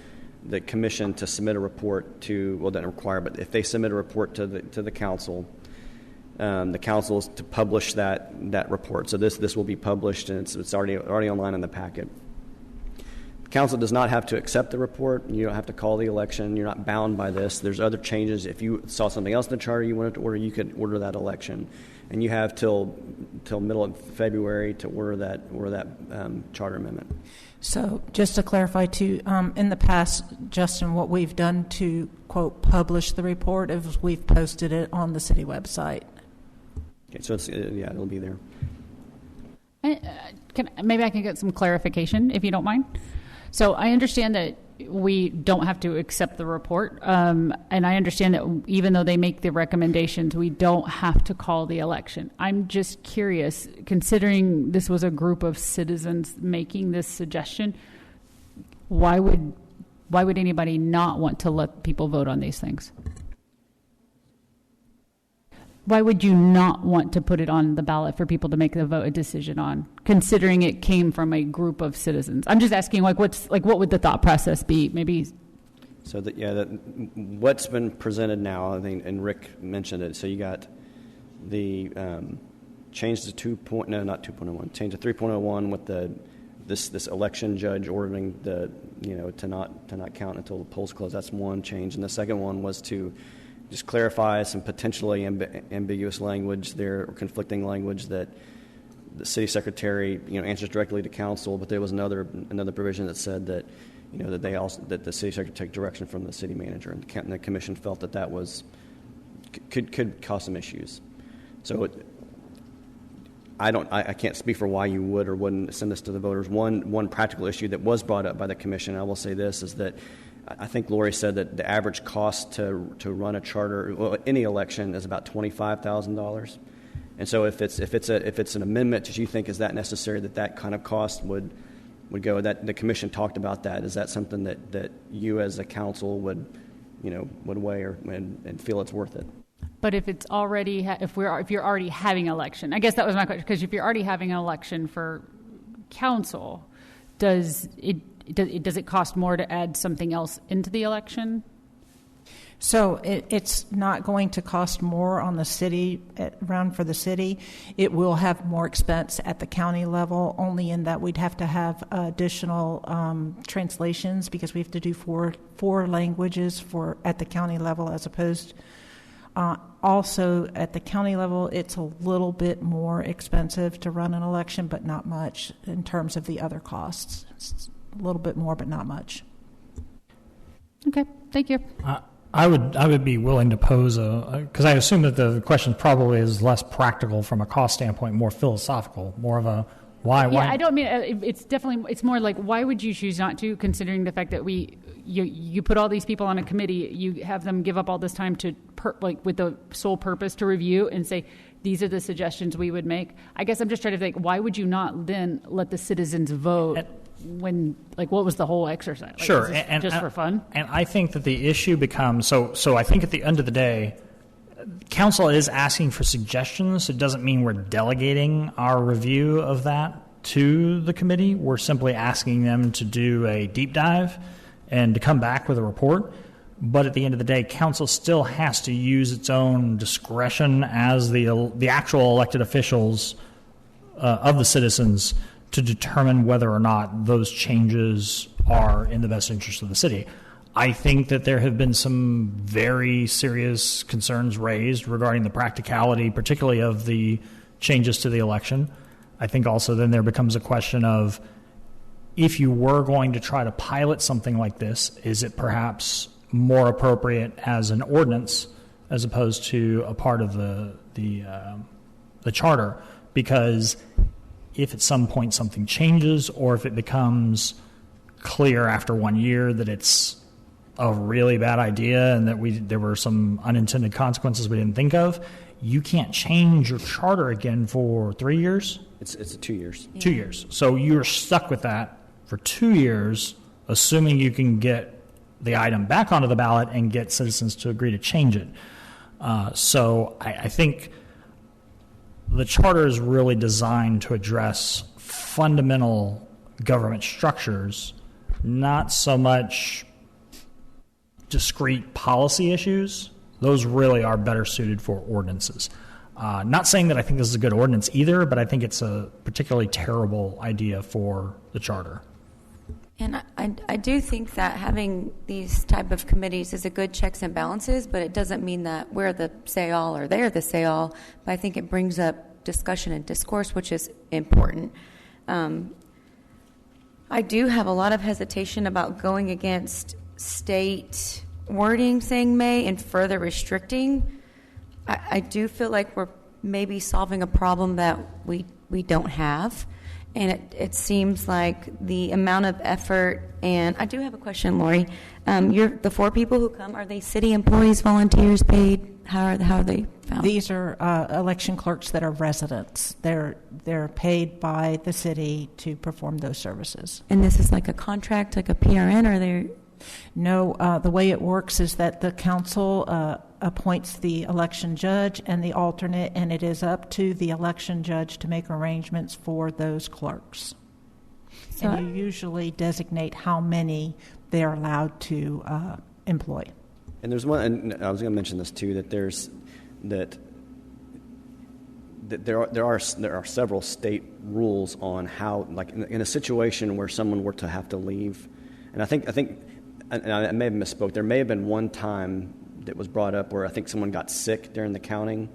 the commission to submit a report to, well, doesn't require, but if they submit a report to the council, the council is to publish that report. So this will be published, and it's already online in the packet. Council does not have to accept the report. You don't have to call the election. You're not bound by this. There's other changes. If you saw something else in the charter you wanted to order, you could order that election, and you have till middle of February to order that charter amendment. So just to clarify too, in the past, Justin, what we've done to quote publish the report is we've posted it on the city website. Okay, so it's it'll be there. Maybe I can get some clarification if you don't mind. So I understand that we don't have to accept the report, and I understand that even though they make the recommendations, we don't have to call the election. I'm just curious, considering this was a group of citizens making this suggestion, why would anybody not want to let people vote on these things? Why would you not want to put it on the ballot for people to make a decision on, considering it came from a group of citizens? I'm just asking, what would the thought process be? Maybe. So what's been presented now, I think, and Rick mentioned it. So you got the change to not 2.01, change to 3.01 with this election judge ordering to not count until the polls close. That's one change, and the second one was to just clarify some potentially ambiguous language there, or conflicting language, that the city secretary answers directly to council, but there was another provision that said that that the city secretary take direction from the city manager, and the commission felt that was could cause some issues. So I can't speak for why you would or wouldn't send this to the voters. One practical issue that was brought up by the commission, I will say this, is that I think Lori said that the average cost to run a charter, any election, is about $25,000. And so if it's an amendment that you think is that necessary, that kind of cost would go. That the commission talked about that. Is that something that you as a council would weigh and feel it's worth it? But if it's already if you're already having an election, I guess that was my question. Because if you're already having an election for council, does it cost more to add something else into the election? So it's not going to cost more on the city, around for the city. It will have more expense at the county level, only in that we'd have to have additional translations, because we have to do four languages at the county level, as opposed also at the county level, it's a little bit more expensive to run an election, but not much in terms of the other costs. It's a little bit more, but not much. Okay, thank you. I would be willing to pose because I assume that the question probably is less practical from a cost standpoint, more philosophical, more of a why. Yeah, I don't mean it's more like, why would you choose not to, considering the fact that you put all these people on a committee, you have them give up all this time to with the sole purpose to review and say, these are the suggestions we would make. I guess I'm just trying to think, why would you not then let the citizens vote? When, what was the whole exercise? Sure, and just for fun. And I think that the issue becomes so. I think at the end of the day, council is asking for suggestions. It doesn't mean we're delegating our review of that to the committee. We're simply asking them to do a deep dive and to come back with a report. But at the end of the day, council still has to use its own discretion as the actual elected officials of the citizens to determine whether or not those changes are in the best interest of the city. I think that there have been some very serious concerns raised regarding the practicality, particularly of the changes to the election. I think also then there becomes a question of, if you were going to try to pilot something like this, is it perhaps more appropriate as an ordinance as opposed to a part of the charter? Because if at some point something changes, or if it becomes clear after 1 year that it's a really bad idea and that there were some unintended consequences we didn't think of, you can't change your charter again for 3 years? It's 2 years. Yeah. 2 years. So you're stuck with that for 2 years, assuming you can get the item back onto the ballot and get citizens to agree to change it. So I think the charter is really designed to address fundamental government structures, not so much discrete policy issues. Those really are better suited for ordinances. Not saying that I think this is a good ordinance either, but I think it's a particularly terrible idea for the charter. And I do think that having these type of committees is a good checks and balances, but it doesn't mean that we're the say-all or they're the say-all. But I think it brings up discussion and discourse, which is important. I do have a lot of hesitation about going against state wording saying may and further restricting. I do feel like we're maybe solving a problem that we don't have. And it seems like the amount of effort, and I do have a question, Lori. The 4 people who come, are they city employees, volunteers, paid? How are they found? These are election clerks that are residents. They're paid by the city to perform those services. And this is like a contract, like a PRN, or they're... No, the way it works is that the council appoints the election judge and the alternate, and it is up to the election judge to make arrangements for those clerks. So and you usually designate how many they're allowed to employ. And there's one, and I was going to mention this too, that there are several state rules on how, like in a situation where someone were to have to leave, and I think, and I may have misspoke. There may have been one time that was brought up where I think someone got sick during the counting,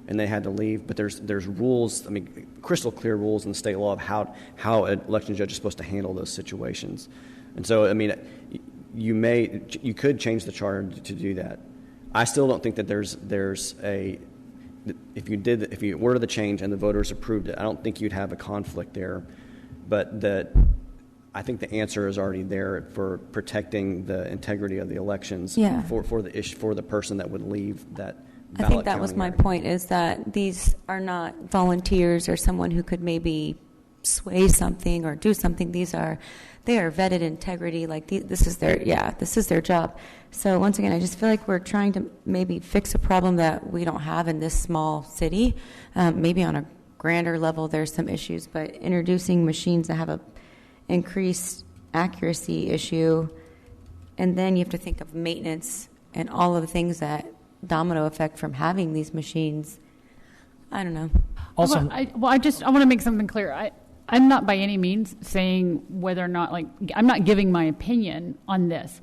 and they had to leave. But there's rules. I mean, crystal clear rules in the state law of how an election judge is supposed to handle those situations. And so, I mean, you could change the charter to do that. I still don't think that there's a if you were the change and the voters approved it, I don't think you'd have a conflict there. But I think the answer is already there for protecting the integrity of the elections for the person that would leave that ballot. I think that was my point, is that these are not volunteers or someone who could maybe sway something or do something. They are vetted integrity. Like this is their job. So once again, I just feel like we're trying to maybe fix a problem that we don't have in this small city. Maybe on a grander level, there's some issues, but introducing machines that have a increased accuracy issue, and then you have to think of maintenance and all of the things that domino effect from having these machines. I don't know. Also, I want to make something clear. I'm not by any means saying whether or not, I'm not giving my opinion on this,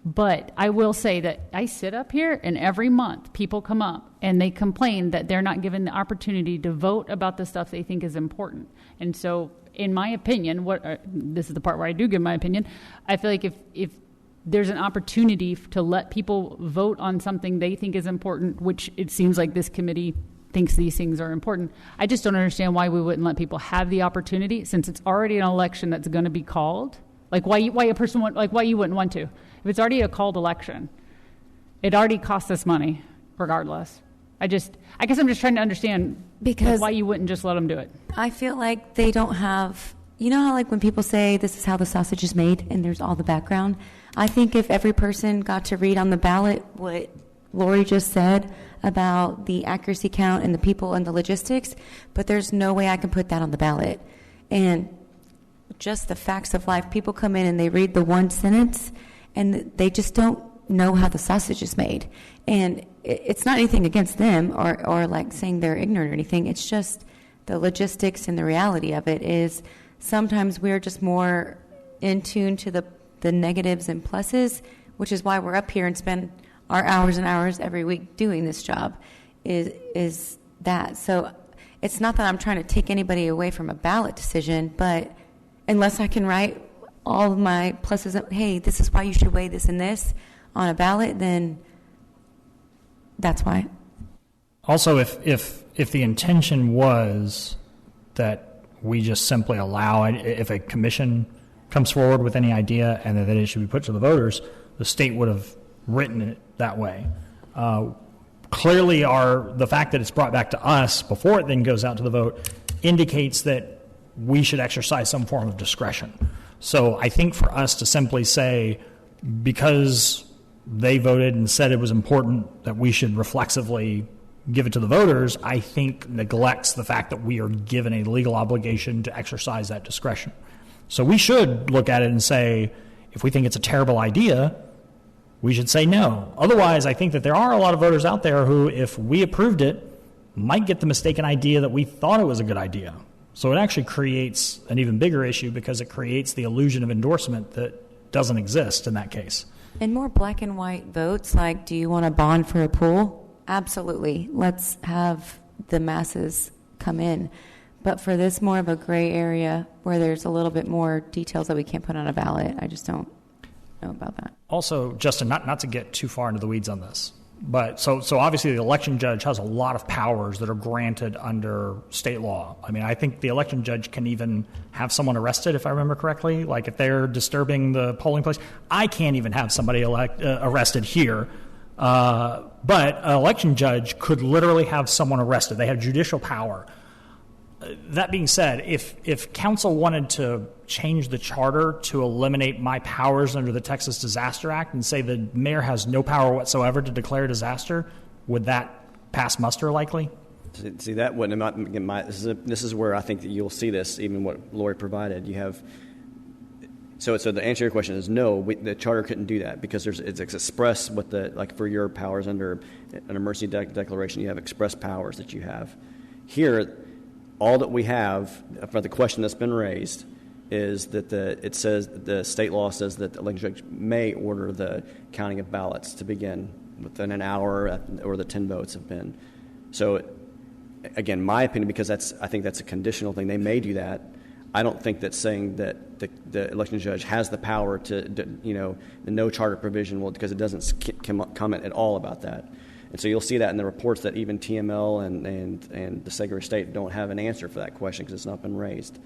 but I will say that I sit up here and every month people come up and they complain that they're not given the opportunity to vote about the stuff they think is important. And so, in my opinion, this is the part where I do give my opinion, I feel like if there's an opportunity to let people vote on something they think is important, which it seems like this committee thinks these things are important, I just don't understand why we wouldn't let people have the opportunity, since it's already an election that's going to be called. Like why you wouldn't want to? If it's already a called election, it already costs us money regardless. I guess I'm just trying to understand why you wouldn't just let them do it. I feel like they don't have, you know how like when people say this is how the sausage is made and there's all the background? I think if every person got to read on the ballot what Lori just said about the accuracy count and the people and the logistics, but there's no way I can put that on the ballot. And just the facts of life, people come in and they read the one sentence and they just don't know how the sausage is made. And it's not anything against them or like saying they're ignorant or anything. It's just the logistics and the reality of it is sometimes we're just more in tune to the negatives and pluses, which is why we're up here and spend our hours and hours every week doing this job, is that. So it's not that I'm trying to take anybody away from a ballot decision, but unless I can write all of my pluses up, hey, this is why you should weigh this and this on a ballot, then that's why. Also, if the intention was that we just simply allow it, if a commission comes forward with any idea and that it should be put to the voters, the state would have written it that way. Clearly, the fact that it's brought back to us before it then goes out to the vote indicates that we should exercise some form of discretion. So I think for us to simply say, because they voted and said it was important that we should reflexively give it to the voters, I think neglects the fact that we are given a legal obligation to exercise that discretion. So we should look at it and say, if we think it's a terrible idea, we should say no. Otherwise, I think that there are a lot of voters out there who, if we approved it, might get the mistaken idea that we thought it was a good idea. So it actually creates an even bigger issue because it creates the illusion of endorsement that doesn't exist in that case. And more black and white votes, like, do you want a bond for a pool? Absolutely. Let's have the masses come in. But for this more of a gray area where there's a little bit more details that we can't put on a ballot, I just don't know about that. Also, Justin, not to get too far into the weeds on this, But so obviously the election judge has a lot of powers that are granted under state law. I mean, I think the election judge can even have someone arrested, if I remember correctly. Like if they're disturbing the polling place, I can't even have somebody arrested here. But an election judge could literally have someone arrested. They have judicial power. That being said, if council wanted to change the charter to eliminate my powers under the Texas Disaster Act and say the mayor has no power whatsoever to declare a disaster, would that pass muster likely? See, that wouldn't this is where I think that you'll see this, even what Lori provided. You have so the answer to your question is no. The charter couldn't do that because it's express what for your powers under an emergency declaration. You have express powers that you have here. All that we have for the question that's been raised is that it says the state law says that the election judge may order the counting of ballots to begin within an hour or the 10 votes have been. So, again, my opinion, because I think that's a conditional thing. They may do that. I don't think that saying that the election judge has the power to the no charter provision will, because it doesn't comment at all about that. And so you'll see that in the reports that even TML and the Secretary of State don't have an answer for that question because it's not been raised.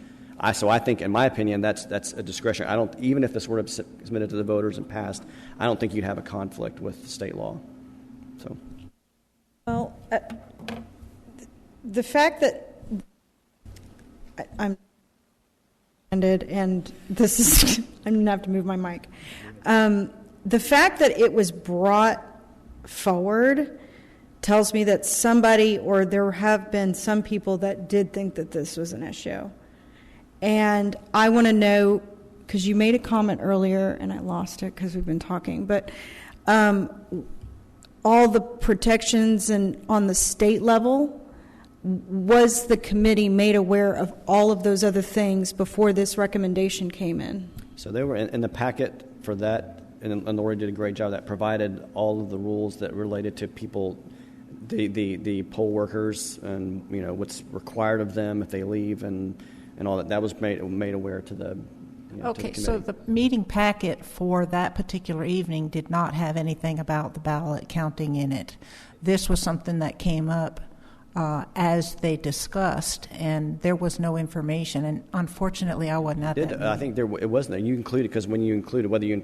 So I think, in my opinion, that's a discretion. Even if this were submitted to the voters and passed, I don't think you'd have a conflict with state law. So, well, the fact that I'm ended, and this is I'm gonna have to move my mic. The fact that it was brought forward tells me that somebody, or there have been some people that did think that this was an issue. And I want to know, because you made a comment earlier and I lost it because we've been talking, but all the protections on the state level, was the committee made aware of all of those other things before this recommendation came in? So they were in the packet for that. And Lori did a great job that provided all of the rules that related to people, the poll workers, and what's required of them if they leave, and all that. That was made aware to the. Okay, to the so the meeting packet for that particular evening did not have anything about the ballot counting in it. This was something that came up as they discussed, and there was no information. And unfortunately, I wasn't at that meeting. I think it wasn't there. You included, because when you included, whether you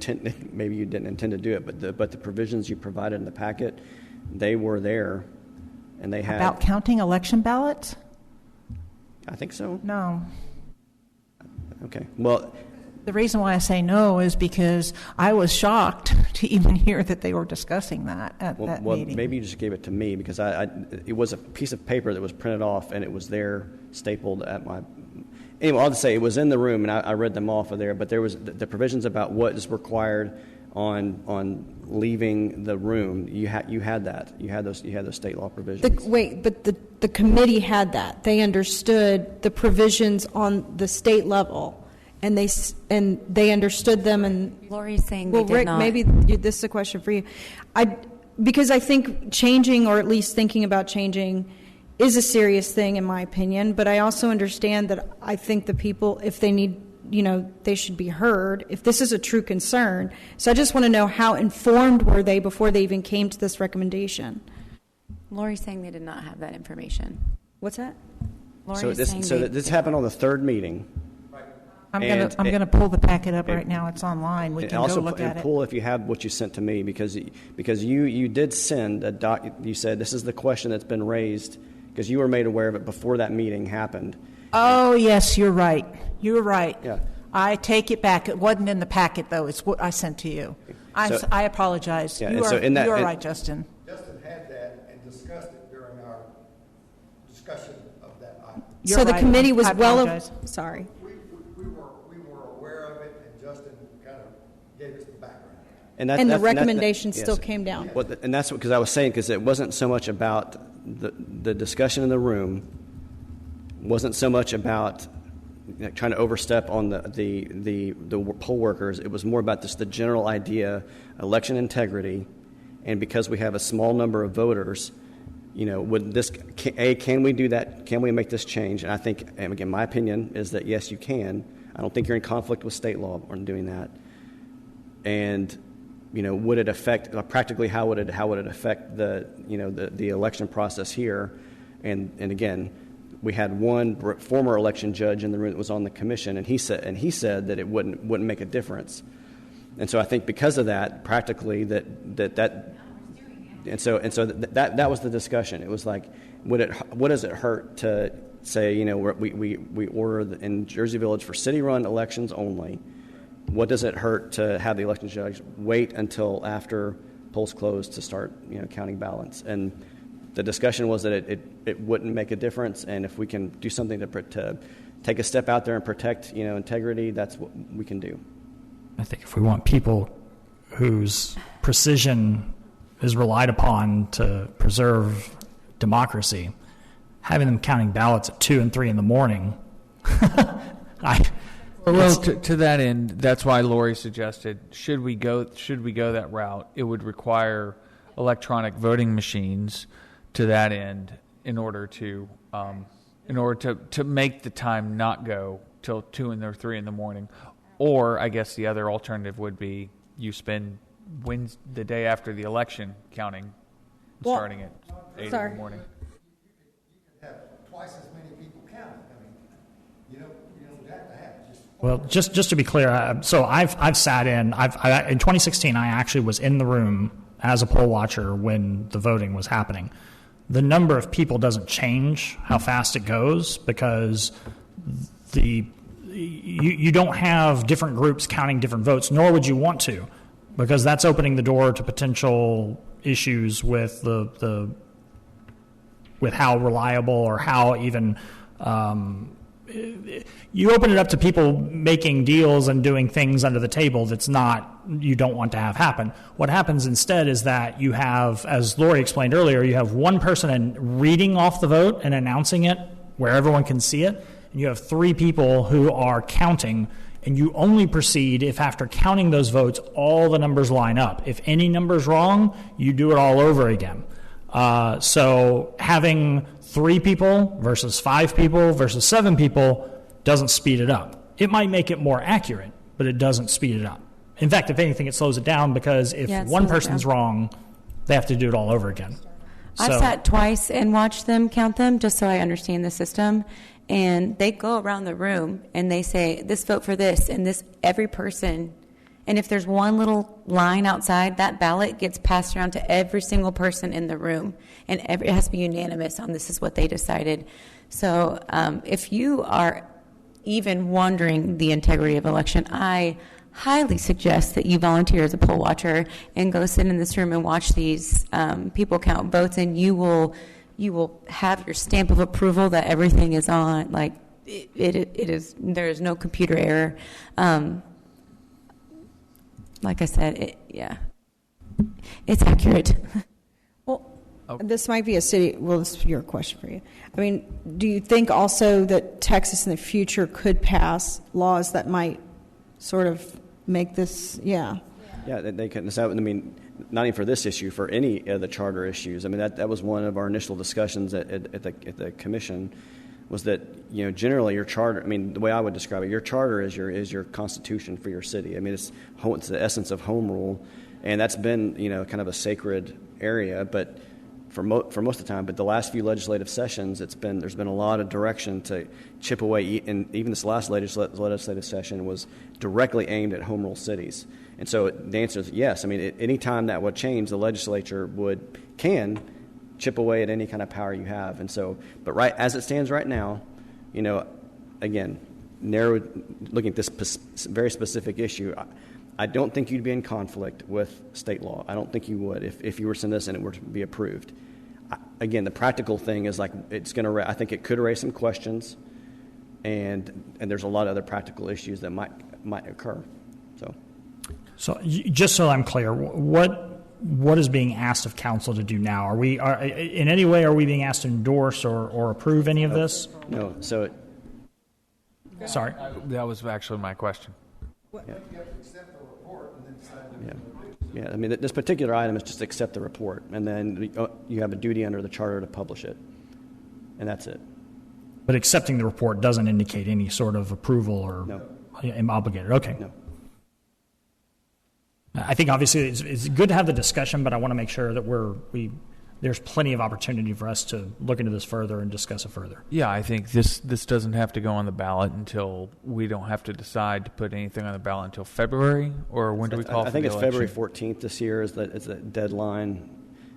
maybe you didn't intend to do it, but the provisions you provided in the packet, they were there, and they had about counting election ballots. I think so. No. Okay. Well, the reason why I say no is because I was shocked to even hear that they were discussing that at that meeting. Well, maybe you just gave it to me because it was a piece of paper that was printed off and it was there stapled at my. Anyway, I'll just say it was in the room and I read them off of there. But there was the provisions about what is required on leaving the room. You had that. You had those state law provisions. But the committee had that. They understood the provisions on the state level. And they understood them. And Lori's saying they did Rick, not. maybe this is a question for you. Because I think changing, or at least thinking about changing, is a serious thing in my opinion. But I also understand that I think the people, if they need, they should be heard. If this is a true concern, so I just want to know how informed were they before they even came to this recommendation. Lori's saying they did not have that information. What's that? This happened on the third meening. I'm going to pull the packet up right now. It's online. We can also go look at it. Pull if you have what you sent to me because you did send a doc. You said this is the question that's been raised because you were made aware of it before that meeting happened. Oh yes, you're right. You're right. Yeah. I take it back. It wasn't in the packet though. It's what I sent to you. I apologize. Yeah, you are right, Justin. Justin had that and discussed it during our discussion of that item. You're So the right. committee was I apologize. sorry. We were aware of it, and Justin kind of gave us the background. And the recommendation still came down. And that's because I was saying, because it wasn't so much about the discussion in the room, wasn't so much about trying to overstep on the poll workers. It was more about just the general idea, election integrity, and because we have a small number of voters, would this can we do that? Can we make this change? And I think, and again, my opinion is that yes, you can. I don't think you're in conflict with state law on doing that. And would it affect practically? How would it affect the election process here? And again, we had one former election judge in the room that was on the commission, and he said that it wouldn't make a difference. And so I think because of that, practically that and so that was the discussion. It was like, what does it hurt to say, we order in Jersey Village for city-run elections only. What does it hurt to have the election judge wait until after polls close to start, counting ballots? And the discussion was that it wouldn't make a difference, and if we can do something to take a step out there and protect, integrity, that's what we can do. I think if we want people whose precision is relied upon to preserve democracy, having them counting ballots at 2 and 3 in the morning, Well, to that end, that's why Lori suggested, should we go that route, it would require electronic voting machines to that end in order to make the time not go till 2 or 3 in the morning. Or I guess the other alternative would be you spend the day after the election counting, starting at 8 in the morning. You could have twice as many people counting. I mean, you don't have to have just. Well, just to be clear, so I've sat in. In 2016, I actually was in the room as a poll watcher when the voting was happening. The number of people doesn't change how fast it goes because you don't have different groups counting different votes, nor would you want to, because that's opening the door to potential issues with with how reliable or how even. You open it up to people making deals and doing things under the table you don't want to have happen. What happens instead is that you have, as Lori explained earlier, you have one person reading off the vote and announcing it where everyone can see it, and you have 3 people who are counting, and you only proceed if after counting those votes, all the numbers line up. If any number's wrong, you do it all over again. So having 3 people versus 5 people versus 7 people doesn't speed it up. It might make it more accurate, but it doesn't speed it up. In fact, if anything, it slows it down because if one person's wrong, they have to do it all over again. I've sat twice and watched them count them just so I understand the system. And they go around the room and they say, this vote for this and this, every person. And if there's one little line outside, that ballot gets passed around to every single person in the room. And it has to be unanimous on this is what they decided. So if you are even wondering the integrity of election, I highly suggest that you volunteer as a poll watcher and go sit in this room and watch these people count votes, and you will have your stamp of approval that everything is on. Like it is. There is no computer error. Like I said, it's accurate. Well, this might be this is your question for you. I mean, do you think also that Texas in the future could pass laws that might sort of make this, Yeah, they couldn't. I mean, not even for this issue, for any of the charter issues. I mean, that was one of our initial discussions at the commission, was that generally your charter. I mean, the way I would describe it, your charter is your constitution for your city. I mean, it's the essence of home rule, and that's been kind of a sacred area. But for most of the time, but the last few legislative sessions, there's been a lot of direction to chip away, and even this last legislative session was directly aimed at home rule cities. And so the answer is yes. I mean, any time that would change, the legislature can chip away at any kind of power you have. And so, but right as it stands right now, again, looking at this very specific issue, I don't think you'd be in conflict with state law. I don't think you would if you were to send this and it were to be approved. Again, the practical thing is I think it could raise some questions, and there's a lot of other practical issues that might occur. So just so I'm clear, what is being asked of council to do now? Are we in any way being asked to endorse or approve any of this? No. So, sorry, that was actually my question. Yeah. I mean, this particular item is just accept the report, and then you have a duty under the charter to publish it, and that's it. But accepting the report doesn't indicate any sort of approval or obligated. Okay. No. I think obviously it's good to have the discussion, but I want to make sure that there's plenty of opportunity for us to look into this further and discuss it further. Yeah, I think this doesn't have to go on the ballot until we don't have to decide to put anything on the ballot until February, or when do we call? I think for it's the election? February 14th this year is the deadline.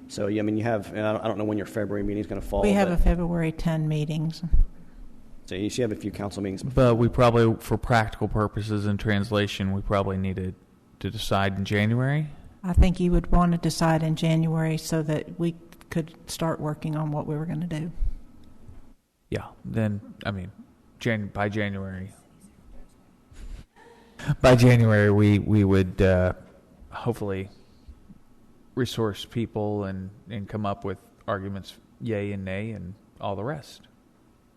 So yeah, I mean you have, and I don't know when your February meeting is going to fall. We have but- a February 10 meetings. So you should have a few council meetings. But we probably, for practical purposes and translation, we probably needed to decide in January. I think you would want to decide in January so that we could start working on what we were going to do. Yeah, then, I mean, by January. By January, we would hopefully resource people and come up with arguments yay and nay and all the rest.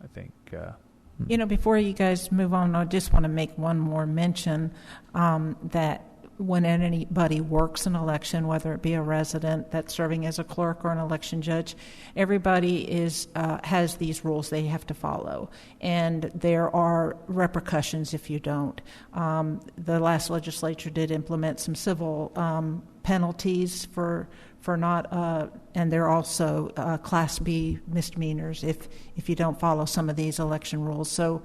I think. Before you guys move on, I just want to make one more mention that when anybody works an election, whether it be a resident that's serving as a clerk or an election judge, everybody has these rules they have to follow, and there are repercussions if you don't. The last legislature did implement some civil penalties for not, and there are also Class B misdemeanors if you don't follow some of these election rules. So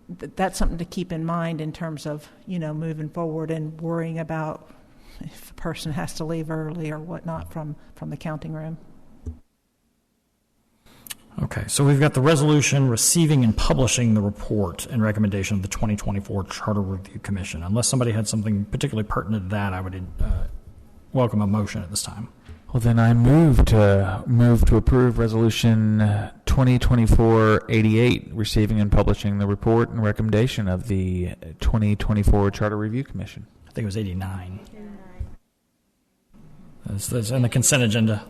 that's something to keep in mind in terms of moving forward and worrying about if a person has to leave early or whatnot from the counting room. Okay, so we've got the resolution receiving and publishing the report and recommendation of the 2024 Charter Review Commission. Unless somebody had something particularly pertinent to that, I would welcome a motion at this time. Well, then I move to approve Resolution 2024-88, receiving and publishing the report and recommendation of the 2024 Charter Review Commission. I think it was 89. It's in the consent agenda.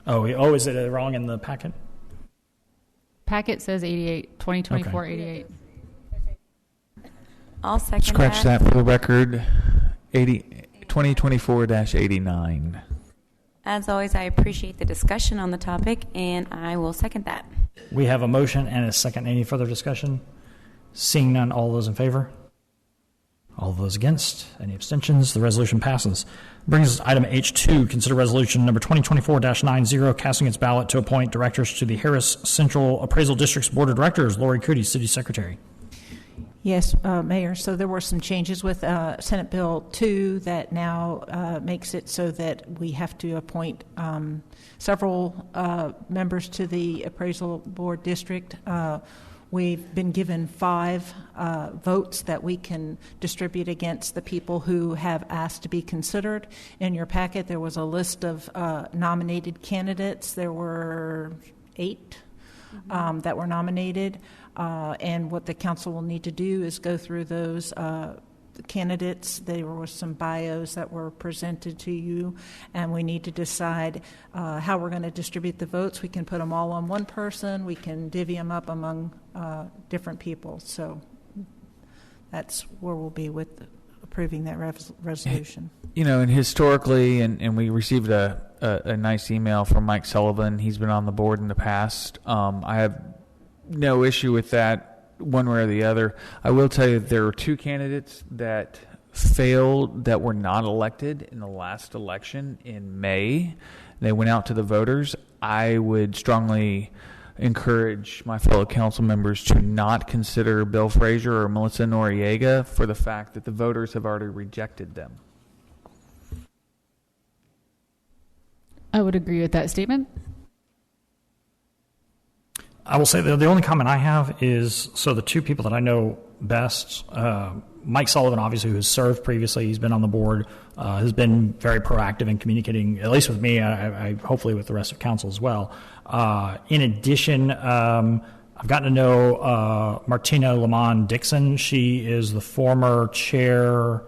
Oh, is it wrong in the packet? Packet says 88, 2024 88. I'll second Scratch that for the record. 2024-89. As always, I appreciate the discussion on the topic, and I will second that. We have a motion and a second. Any further discussion? Seeing none, all those in favor? All those against? Any abstentions? The resolution passes. Brings us to item H2, consider resolution number 2024-90, casting its ballot to appoint directors to the Harris Central Appraisal District's Board of Directors. Lori Cootie, City Secretary. Yes, Mayor. So there were some changes with Senate Bill 2 that now makes it so that we have to appoint several members to the Appraisal Board District. We've been given 5 votes that we can distribute against the people who have asked to be considered. In your packet, there was a list of nominated candidates. There were 8 that were nominated. And what the council will need to do is go through those candidates. There were some bios that were presented to you, and we need to decide how we're going to distribute the votes. We can put them all on one person. We can divvy them up among different people. So that's where we'll be with approving that resolution. And historically, and we received a nice email from Mike Sullivan. He's been on the board in the past. I have no issue with that one way or the other. I will tell you there were 2 candidates that failed that were not elected in the last election in May. They went out to the voters. I would strongly encourage my fellow council members to not consider Bill Frazier or Melissa Noriega for the fact that the voters have already rejected them. I would agree with that statement. I will say the only comment I have is, so the 2 people that I know best, Mike Sullivan, obviously, who has served previously, he's been on the board, has been very proactive in communicating, at least with me, I hopefully with the rest of council as well. In addition, I've gotten to know Martina Lamont Dixon. She is the former chair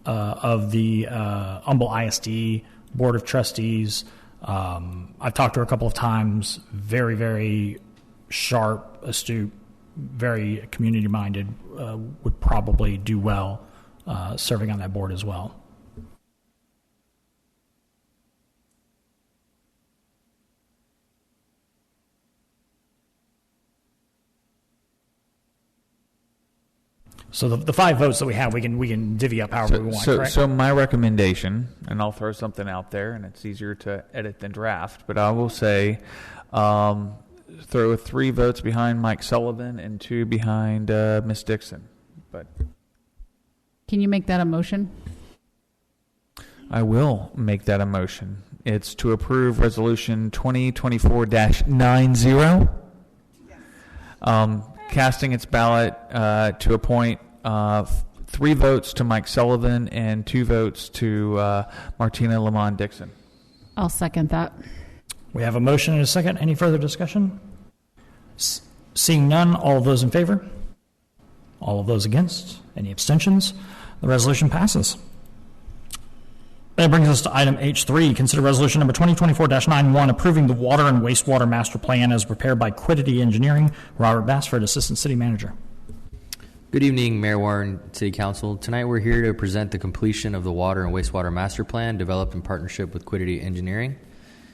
of the Humble ISD Board of Trustees. I've talked to her a couple of times, very, very sharp, astute, very community-minded, would probably do well serving on that board as well. So the 5 votes that we have, we can divvy up however we want, correct? So my recommendation, and I'll throw something out there, and it's easier to edit than draft, but I will say throw 3 votes behind Mike Sullivan and 2 behind Ms. Dixon. But Can you make that a motion? I will make that a motion. It's to approve Resolution 2024-90, casting its ballot to appoint 3 votes to Mike Sullivan and 2 votes to Martina Lamont Dixon. I'll second that. We have a motion and a second. Any further discussion? Seeing none, all of those in favor? All of those against? Any abstentions? The resolution passes. That brings us to item H3, consider resolution number 2024-91, approving the water and wastewater master plan as prepared by Quiddity Engineering. Robert Bassford, Assistant City Manager. Good evening, Mayor Warren, City Council. Tonight we're here to present the completion of the water and wastewater master plan developed in partnership with Quiddity Engineering.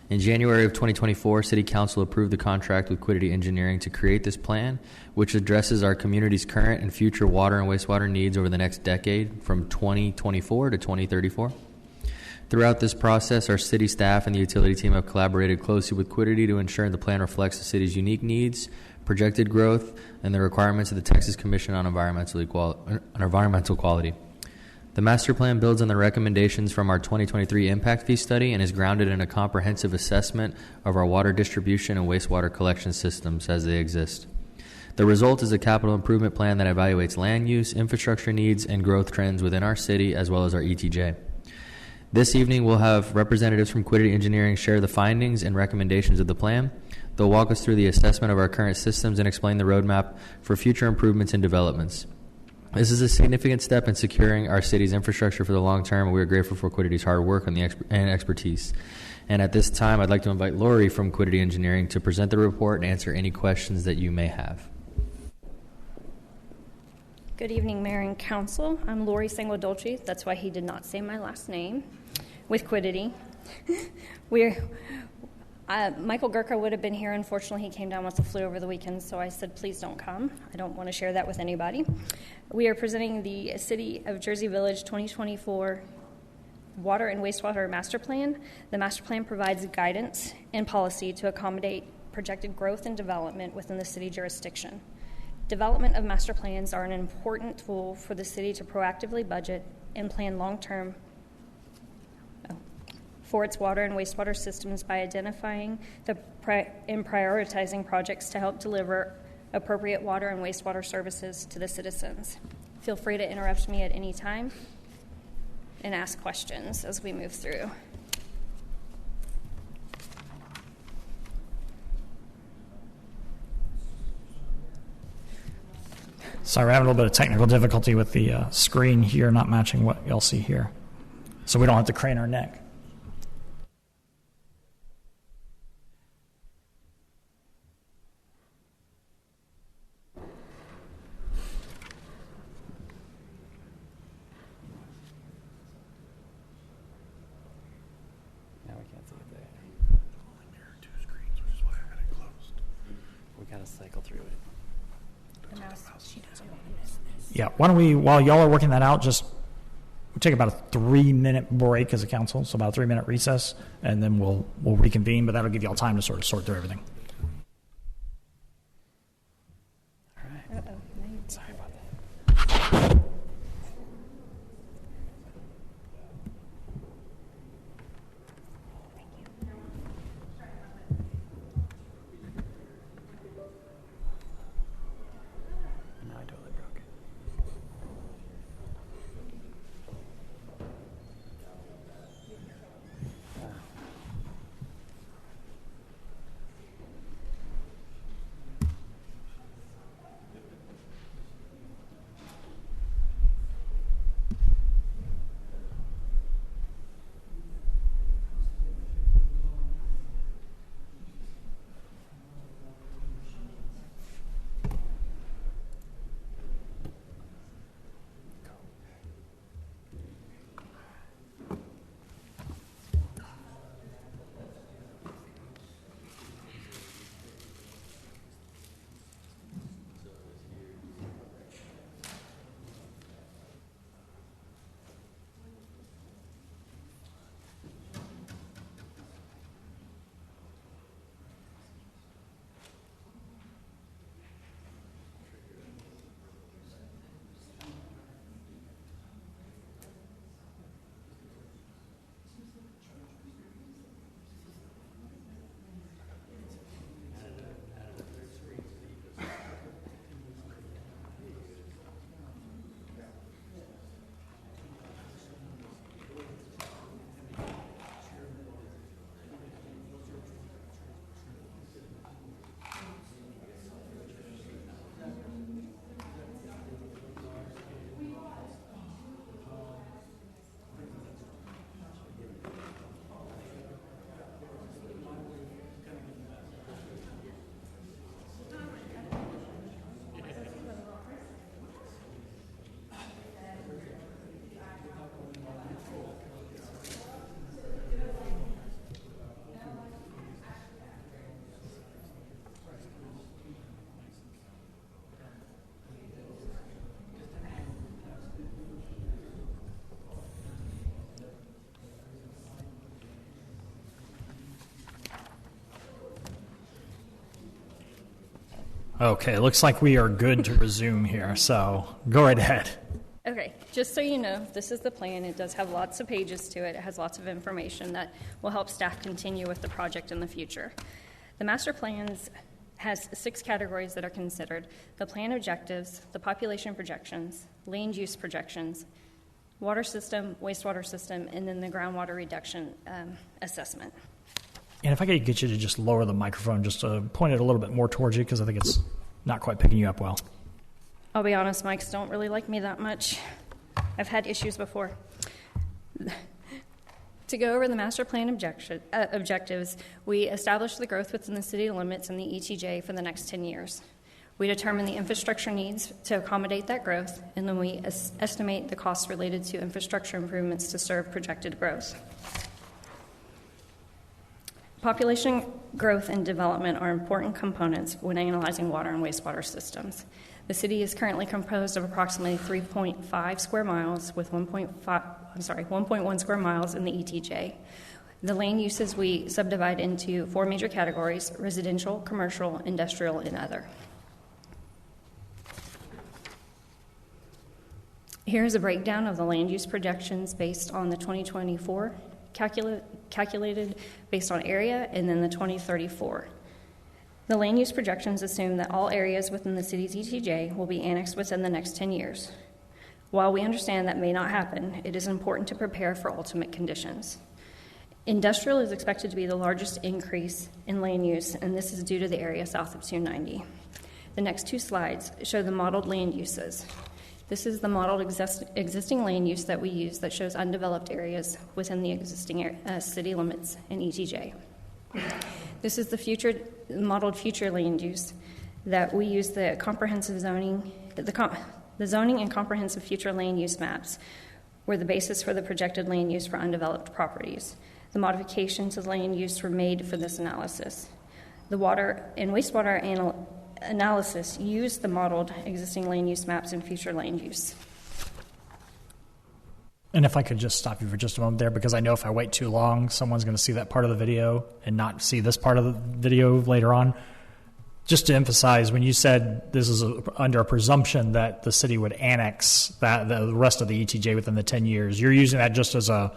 In January of 2024, City Council approved the contract with Quiddity Engineering to create this plan, which addresses our community's current and future water and wastewater needs over the next decade from 2024 to 2034. Throughout this process, our city staff and the utility team have collaborated closely with Quiddity to ensure the plan reflects the city's unique needs, projected growth, and the requirements of the Texas Commission on Environmental Quality. The master plan builds on the recommendations from our 2023 impact fee study and is grounded in a comprehensive assessment of our water distribution and wastewater collection systems as they exist. The result is a capital improvement plan that evaluates land use, infrastructure needs, and growth trends within our city as well as our ETJ. This evening, we'll have representatives from Quiddity Engineering share the findings and recommendations of the plan. They'll walk us through the assessment of our current systems and explain the roadmap for future improvements and developments. This is a significant step in securing our city's infrastructure for the long term, and we are grateful for Quiddity's hard work and expertise. And at this time, I'd like to invite Lori from Quiddity Engineering to present the report and answer any questions that you may have. Good evening, Mayor and Council. I'm Lori Sanguadolce. That's why he did not say my last name. With Quiddity. Michael Gurka would have been here. Unfortunately, he came down with the flu over the weekend, so I said, please don't come. I don't want to share that with anybody. We are presenting the City of Jersey Village 2024 Water and Wastewater Master Plan. The master plan provides guidance and policy to accommodate projected growth and development within the city jurisdiction. Development of master plans are an important tool for the city to proactively budget and plan long-term for its water and wastewater systems by identifying and prioritizing projects to help deliver appropriate water and wastewater services to the citizens. Feel free to interrupt me at any time and ask questions as we move through. Sorry, we're having a little bit of technical difficulty with the screen here not matching what y'all see here. So we don't have to crane our neck. Now we can't see it there. Only mirror 2 screens, which is why I had it closed. We got to cycle through it. Yeah, why don't we, while y'all are working that out, just we'll take about a 3-minute break as a council, so about a 3-minute recess, and then we'll reconvene, but that'll give y'all time to sort of sort through everything. All right. Sorry about that. Now I totally broke it. Okay, it looks like we are good to resume here, so go right ahead. Okay, just so you know, this is the plan. It does have lots of pages to it. It has lots of information that will help staff continue with the project in the future. The master plans has 6 categories that are considered: the plan objectives, the population projections, land use projections, water system, wastewater system, and then the groundwater reduction assessment. And if I could get you to just lower the microphone, just to point it a little bit more towards you, because I think it's not quite picking you up well. I'll be honest, mics don't really like me that much. I've had issues before. To go over the master plan objectives, we established the growth within the city limits and the ETJ for the next 10 years. We determine the infrastructure needs to accommodate that growth, and then we estimate the costs related to infrastructure improvements to serve projected growth. Population growth and development are important components when analyzing water and wastewater systems. The city is currently composed of approximately 3.5 square miles with 1.1 square miles in the ETJ. The land uses we subdivide into 4 major categories: residential, commercial, industrial, and other. Here's a breakdown of the land use projections based on the 2024 calculated based on area, and then the 2034. The land use projections assume that all areas within the city's ETJ will be annexed within the next 10 years. While we understand that may not happen, it is important to prepare for ultimate conditions. Industrial is expected to be the largest increase in land use, and this is due to the area south of 290. The next 2 slides show the modeled land uses. This is the modeled existing land use that we use that shows undeveloped areas within the existing city limits and ETJ. This is the modeled future land use that we use the comprehensive zoning, the zoning and comprehensive future land use maps were the basis for the projected land use for undeveloped properties. The modifications to land use were made for this analysis. The water and wastewater analysis used the modeled existing land use maps and future land use. And if I could just stop you for just a moment there, because I know if I wait too long, someone's going to see that part of the video and not see this part of the video later on. Just to emphasize, when you said this is under a presumption that the city would annex the rest of the ETJ within the 10 years, you're using that just as a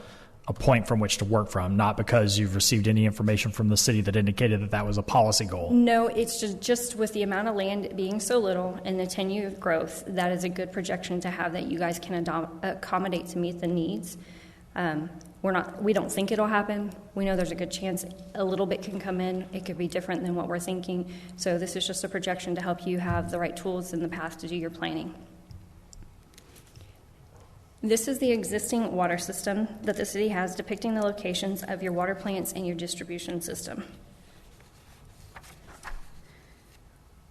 point from which to work from, not because you've received any information from the city that indicated that was a policy goal. No, it's just with the amount of land being so little and the 10-year growth, that is a good projection to have that you guys can accommodate to meet the needs. We don't think it'll happen. We know there's a good chance a little bit can come in. It could be different than what we're thinking. So this is just a projection to help you have the right tools in the past to do your planning. This is the existing water system that the city has, depicting the locations of your water plants and your distribution system.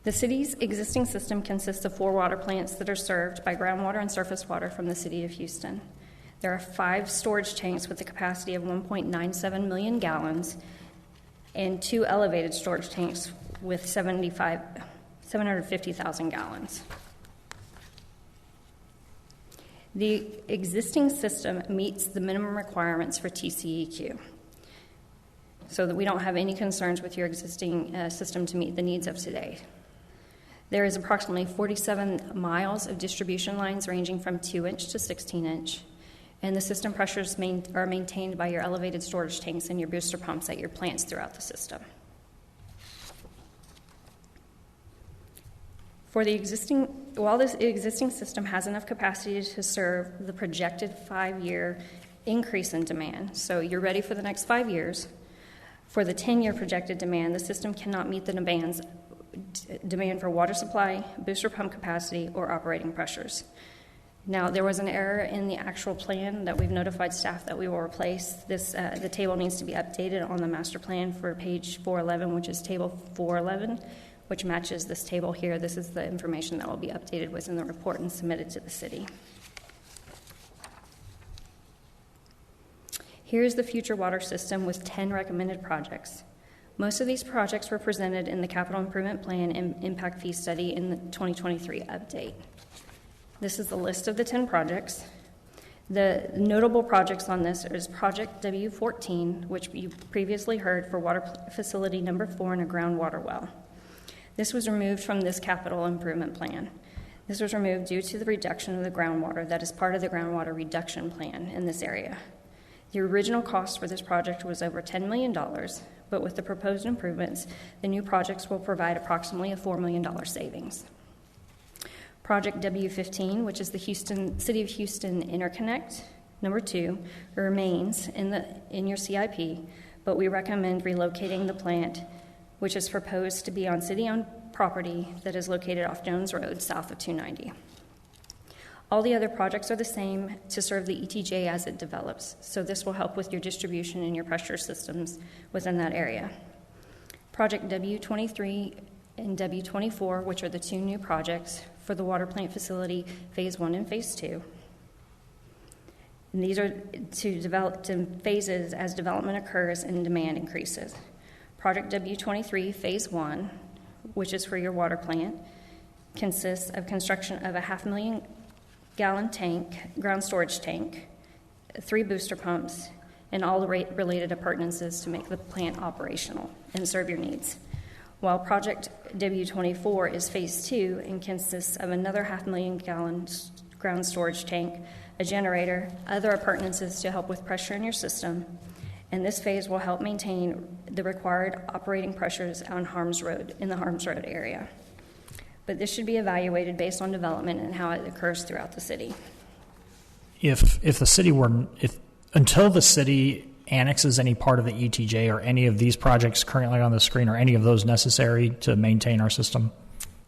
The city's existing system consists of 4 water plants that are served by groundwater and surface water from the city of Houston. There are 5 storage tanks with a capacity of 1.97 million gallons and 2 elevated storage tanks with 750,000 gallons. The existing system meets the minimum requirements for TCEQ, so that we don't have any concerns with your existing system to meet the needs of today. There is approximately 47 miles of distribution lines ranging from 2-inch to 16-inch, and the system pressures are maintained by your elevated storage tanks and your booster pumps at your plants throughout the system. While this existing system has enough capacity to serve the projected 5-year increase in demand, so you're ready for the next 5 years, for the 10-year projected demand, the system cannot meet the demand for water supply, booster pump capacity, or operating pressures. Now, there was an error in the actual plan that we've notified staff that we will replace. The table needs to be updated on the master plan for page 411, which is table 411, which matches this table here. This is the information that will be updated within the report and submitted to the city. Here's the future water system with 10 recommended projects. Most of these projects were presented in the capital improvement plan and impact fee study in the 2023 update. This is the list of the 10 projects. The notable projects on this is Project W14, which you previously heard for water facility number 4 and a groundwater well. This was removed from this capital improvement plan. This was removed due to the reduction of the groundwater that is part of the groundwater reduction plan in this area. The original cost for this project was over $10 million, but with the proposed improvements, the new projects will provide approximately a $4 million savings. Project W15, which is the City of Houston Interconnect, number 2, remains in your CIP, but we recommend relocating the plant, which is proposed to be on city-owned property that is located off Jones Road, south of 290. All the other projects are the same to serve the ETJ as it develops, so this will help with your distribution and your pressure systems within that area. Project W23 and W24, which are the 2 new projects for the water plant facility, Phase 1 and Phase 2. And these are to develop in phases as development occurs and demand increases. Project W23, Phase 1, which is for your water plant, consists of construction of a 500,000-gallon tank, ground storage tank, 3 booster pumps, and all the related appurtenances to make the plant operational and serve your needs. While Project W24 is Phase 2 and consists of another 500,000-gallon ground storage tank, a generator, other appurtenances to help with pressure in your system, and this phase will help maintain the required operating pressures on Harms Road, in the Harms Road area. But this should be evaluated based on development and how it occurs throughout the city. If the city until the city annexes any part of the ETJ, or any of these projects currently on the screen, or any of those necessary to maintain our system?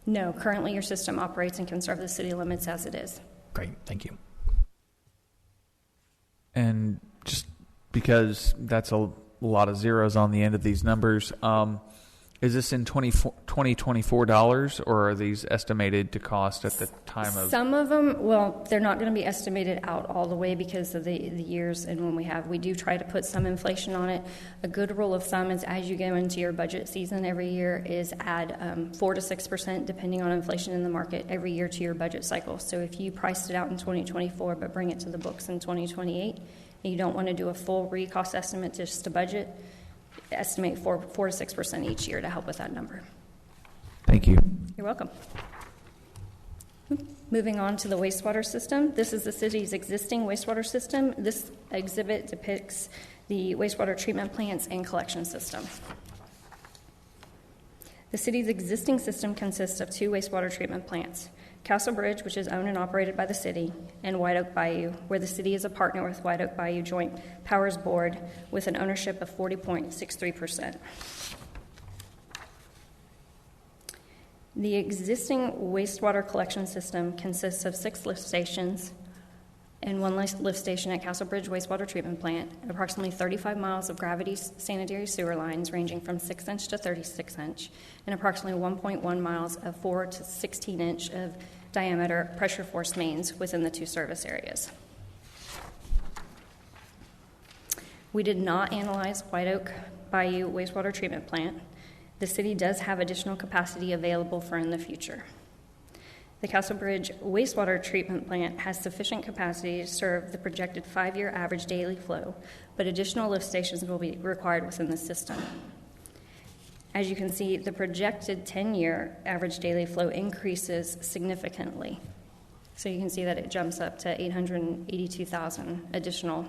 No, currently your system operates and can serve the city limits as it is. Great, thank you. And just because that's a lot of zeros on the end of these numbers, is this in 2024 dollars, or are these estimated to cost at the time of? Some of them, well, they're not going to be estimated out all the way because of the years and when we do try to put some inflation on it. A good rule of thumb is as you go into your budget season every year is add 4 to 6% depending on inflation in the market every year to your budget cycle. So if you priced it out in 2024 but bring it to the books in 2028, and you don't want to do a full recost estimate, just a budget, estimate 4 to 6% each year to help with that number. Thank you. You're welcome. Moving on to the wastewater system. This is the city's existing wastewater system. This exhibit depicts the wastewater treatment plants and collection system. The city's existing system consists of 2 wastewater treatment plants, Castle Bridge, which is owned and operated by the city, and White Oak Bayou, where the city is a partner with White Oak Bayou Joint Powers Board with an ownership of 40.63%. The existing wastewater collection system consists of 6 lift stations and 1 lift station at Castle Bridge Wastewater Treatment Plant, and approximately 35 miles of gravity sanitary sewer lines ranging from 6-inch to 36-inch, and approximately 1.1 miles of 4 to 16-inch of diameter pressure force mains within the 2 service areas. We did not analyze White Oak Bayou Wastewater Treatment Plant. The city does have additional capacity available for in the future. The Castle Bridge Wastewater Treatment Plant has sufficient capacity to serve the projected 5-year average daily flow, but additional lift stations will be required within the system. As you can see, the projected 10-year average daily flow increases significantly. So you can see that it jumps up to 882,000 additional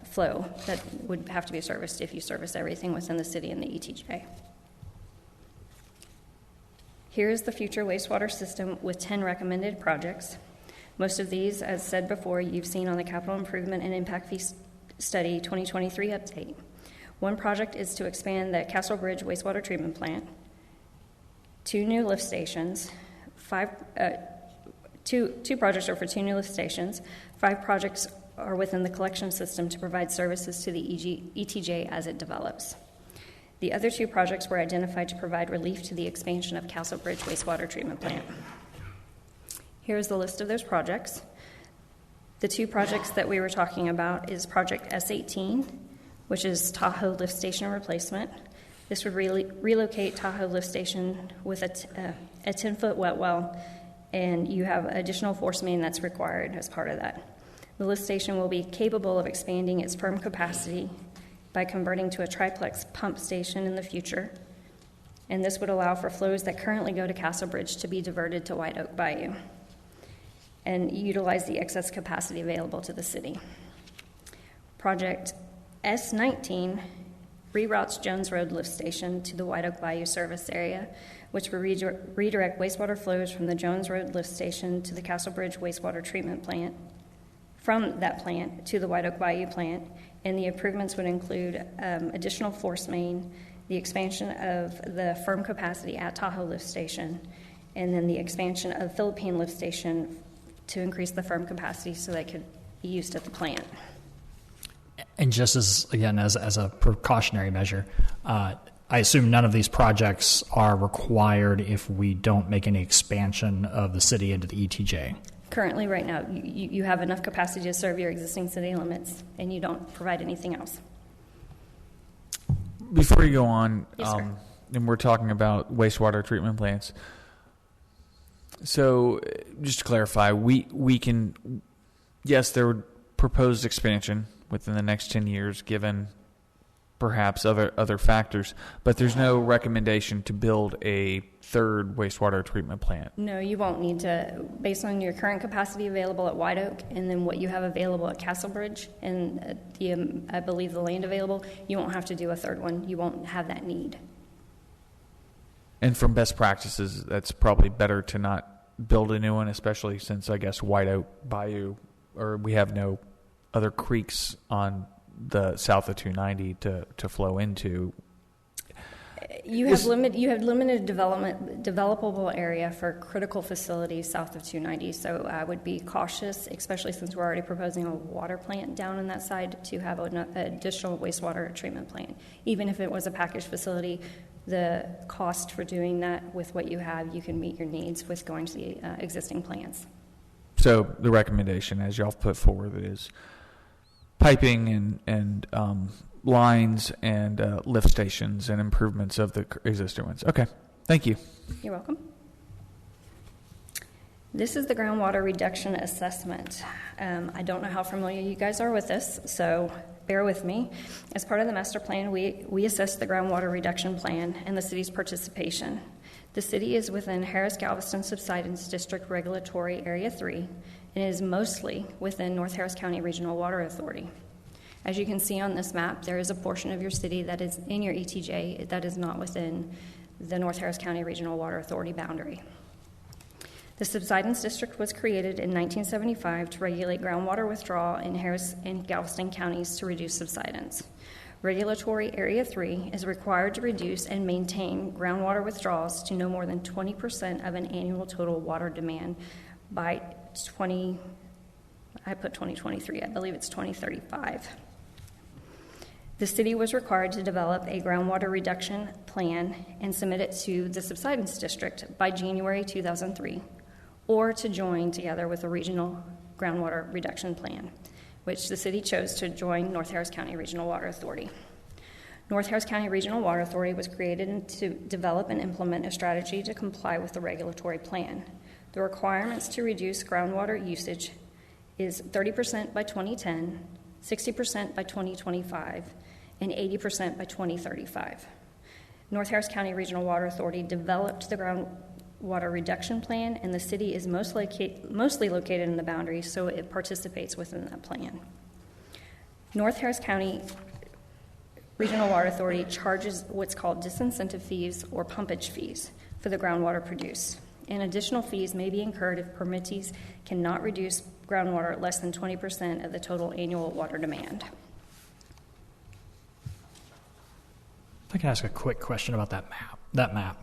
flow that would have to be serviced if you service everything within the city and the ETJ. Here is the future wastewater system with 10 recommended projects. Most of these, as said before, you've seen on the Capital Improvement and Impact Fee Study 2023 update. One project is to expand the Castle Bridge Wastewater Treatment Plant, 2 new lift stations, 2 projects are for 2 new lift stations, 5 projects are within the collection system to provide services to the ETJ as it develops. The other 2 projects were identified to provide relief to the expansion of Castle Bridge Wastewater Treatment Plant. Here's the list of those projects. The 2 projects that we were talking about is Project S18, which is Tahoe Lift Station Replacement. This would relocate Tahoe Lift Station with a 10-foot wet well, and you have additional force main that's required as part of that. The lift station will be capable of expanding its firm capacity by converting to a triplex pump station in the future. and this would allow for flows that currently go to Castle Bridge to be diverted to White Oak Bayou and utilize the excess capacity available to the city. Project S19 reroutes Jones Road Lift Station to the White Oak Bayou service area, which will redirect wastewater flows from the Jones Road Lift Station to the Castle Bridge wastewater treatment plant, from that plant to the White Oak Bayou plant, and the improvements would include additional force main, the expansion of the firm capacity at Tahoe Lift Station, and then the expansion of Philippine Lift Station to increase the firm capacity so that could be used at the plant. And just as a precautionary measure, I assume none of these projects are required if we don't make any expansion of the city into the ETJ. Currently, right now, you have enough capacity to serve your existing city limits, and you don't provide anything else. Before you go on, Yes, sir. and we're talking about wastewater treatment plants. So, just to clarify, we can, yes, there would proposed expansion within the next 10 years, given perhaps other factors, but there's no recommendation to build a third wastewater treatment plant. No, you won't need to, based on your current capacity available at White Oak and then what you have available at Castle Bridge and I believe the land available, you won't have to do a third one. You won't have that need. And from best practices, that's probably better to not build a new one, especially since I guess White Oak Bayou, or we have no other creeks on the south of 290 to flow into. You have limited developable area for critical facilities south of 290. So I would be cautious, especially since we're already proposing a water plant down on that side, to have an additional wastewater treatment plant. Even if it was a packaged facility, the cost for doing that with what you have, you can meet your needs with going to the existing plants. So the recommendation, as y'all put forward, is piping and lines and lift stations and improvements of the existing ones. Okay, thank you. You're welcome. This is the groundwater reduction assessment. I don't know how familiar you guys are with this, so bear with me. As part of the master plan, we assessed the groundwater reduction plan and the city's participation. The city is within Harris-Galveston Subsidence District Regulatory Area 3 and is mostly within North Harris County Regional Water Authority. As you can see on this map, there is a portion of your city that is in your ETJ that is not within the North Harris County Regional Water Authority boundary. The Subsidence District was created in 1975 to regulate groundwater withdrawal in Harris and Galveston counties to reduce subsidence. Regulatory Area 3 is required to reduce and maintain groundwater withdrawals to no more than 20% of an annual total water demand by 2023, I believe it's 2035. The city was required to develop a groundwater reduction plan and submit it to the Subsidence District by January 2003, or to join together with a regional groundwater reduction plan, which the city chose to join North Harris County Regional Water Authority. North Harris County Regional Water Authority was created to develop and implement a strategy to comply with the regulatory plan. The requirements to reduce groundwater usage is 30% by 2010, 60% by 2025, and 80% by 2035. North Harris County Regional Water Authority developed the groundwater reduction plan, and the city is mostly located in the boundary, so it participates within that plan. North Harris County Regional Water Authority charges what's called disincentive fees or pumpage fees for the groundwater produced. And additional fees may be incurred if permittees cannot reduce groundwater less than 20% of the total annual water demand. If I can ask a quick question about that map.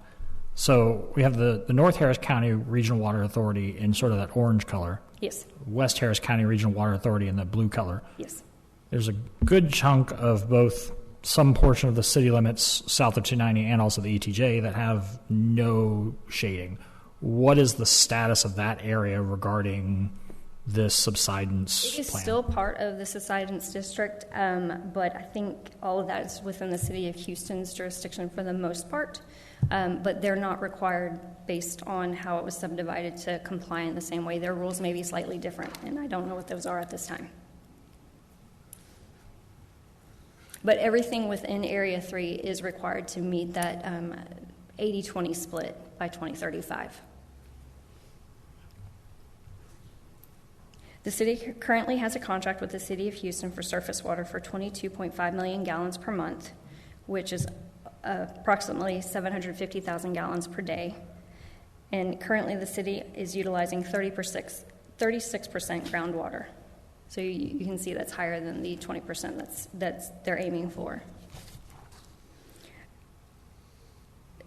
So we have the North Harris County Regional Water Authority in sort of that orange color. Yes. West Harris County Regional Water Authority in the blue color. Yes. There's a good chunk of both some portion of the city limits south of 290 and also the ETJ that have no shading. What is the status of that area regarding this subsidence It is plan? still part of the subsidence district, but I think all of that is within the city of Houston's jurisdiction for the most part. But they're not required based on how it was subdivided to comply in the same way. Their rules may be slightly different, and I don't know what those are at this time. But everything within Area 3 is required to meet that 80-20 split by 2035. The city currently has a contract with the City of Houston for surface water for 22.5 million gallons per month, which is approximately 750,000 gallons per day. And currently the city is utilizing 36% groundwater. So you can see that's higher than the 20% that's they're aiming for.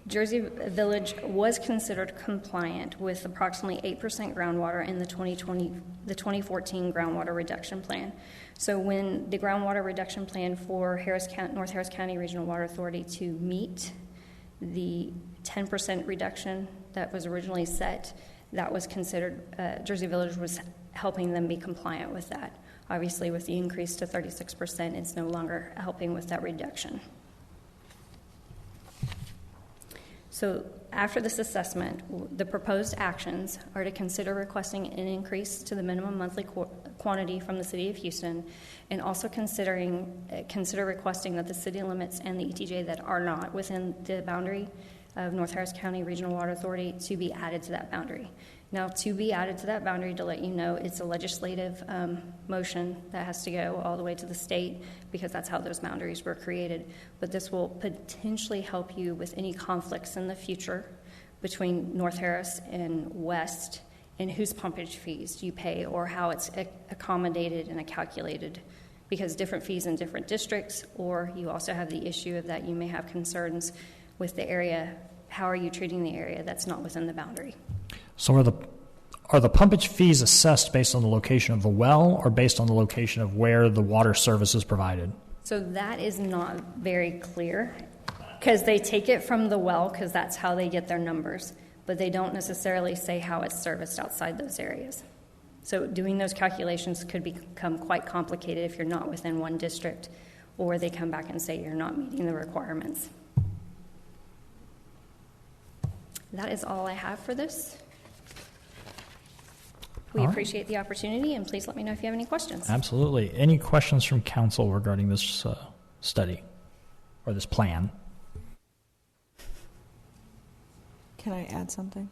Jersey Village was considered compliant with approximately 8% groundwater in the 2014 groundwater reduction plan. So when the groundwater reduction plan for North Harris County Regional Water Authority to meet the 10% reduction that was originally set, that was considered, Jersey Village was helping them be compliant with that. Obviously, with the increase to 36%, it's no longer helping with that reduction. So after this assessment, the proposed actions are to consider requesting an increase to the minimum monthly quantity from the City of Houston, and also consider requesting that the city limits and the ETJ that are not within the boundary of North Harris County Regional Water Authority to be added to that boundary. Now, to be added to that boundary, to let you know, it's a legislative motion that has to go all the way to the state, because that's how those boundaries were created. But this will potentially help you with any conflicts in the future between North Harris and West, and whose pumpage fees you pay or how it's accommodated and calculated, because different fees in different districts, or you also have the issue of that you may have concerns with the area. How are you treating the area that's not within the boundary? So are the pumpage fees assessed based on the location of the well, or based on the location of where the water service is provided? So that is not very clear, because they take it from the well, because that's how they get their numbers, but they don't necessarily say how it's serviced outside those areas. So doing those calculations could become quite complicated if you're not within one district, or they come back and say you're not meeting the requirements. That is all I have for this. We appreciate the opportunity, and please let me know if you have any questions. Absolutely. Any questions from council regarding this study or this plan? Can I add something?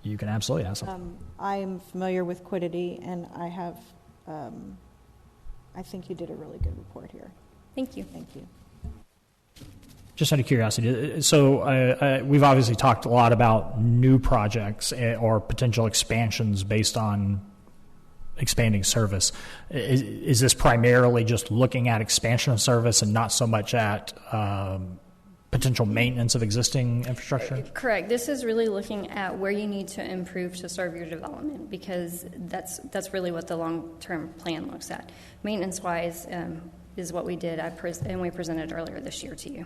You can absolutely add something. I am familiar with Quiddity, and I have, I think you did a really good report here. Thank you. Thank you. Just out of curiosity, so we've obviously talked a lot about new projects or potential expansions based on expanding service. Is this primarily just looking at expansion of service and not so much at potential maintenance of existing infrastructure? Correct. This is really looking at where you need to improve to serve your development, because that's really what the long-term plan looks at. Maintenance-wise is what we did and we presented earlier this year to you.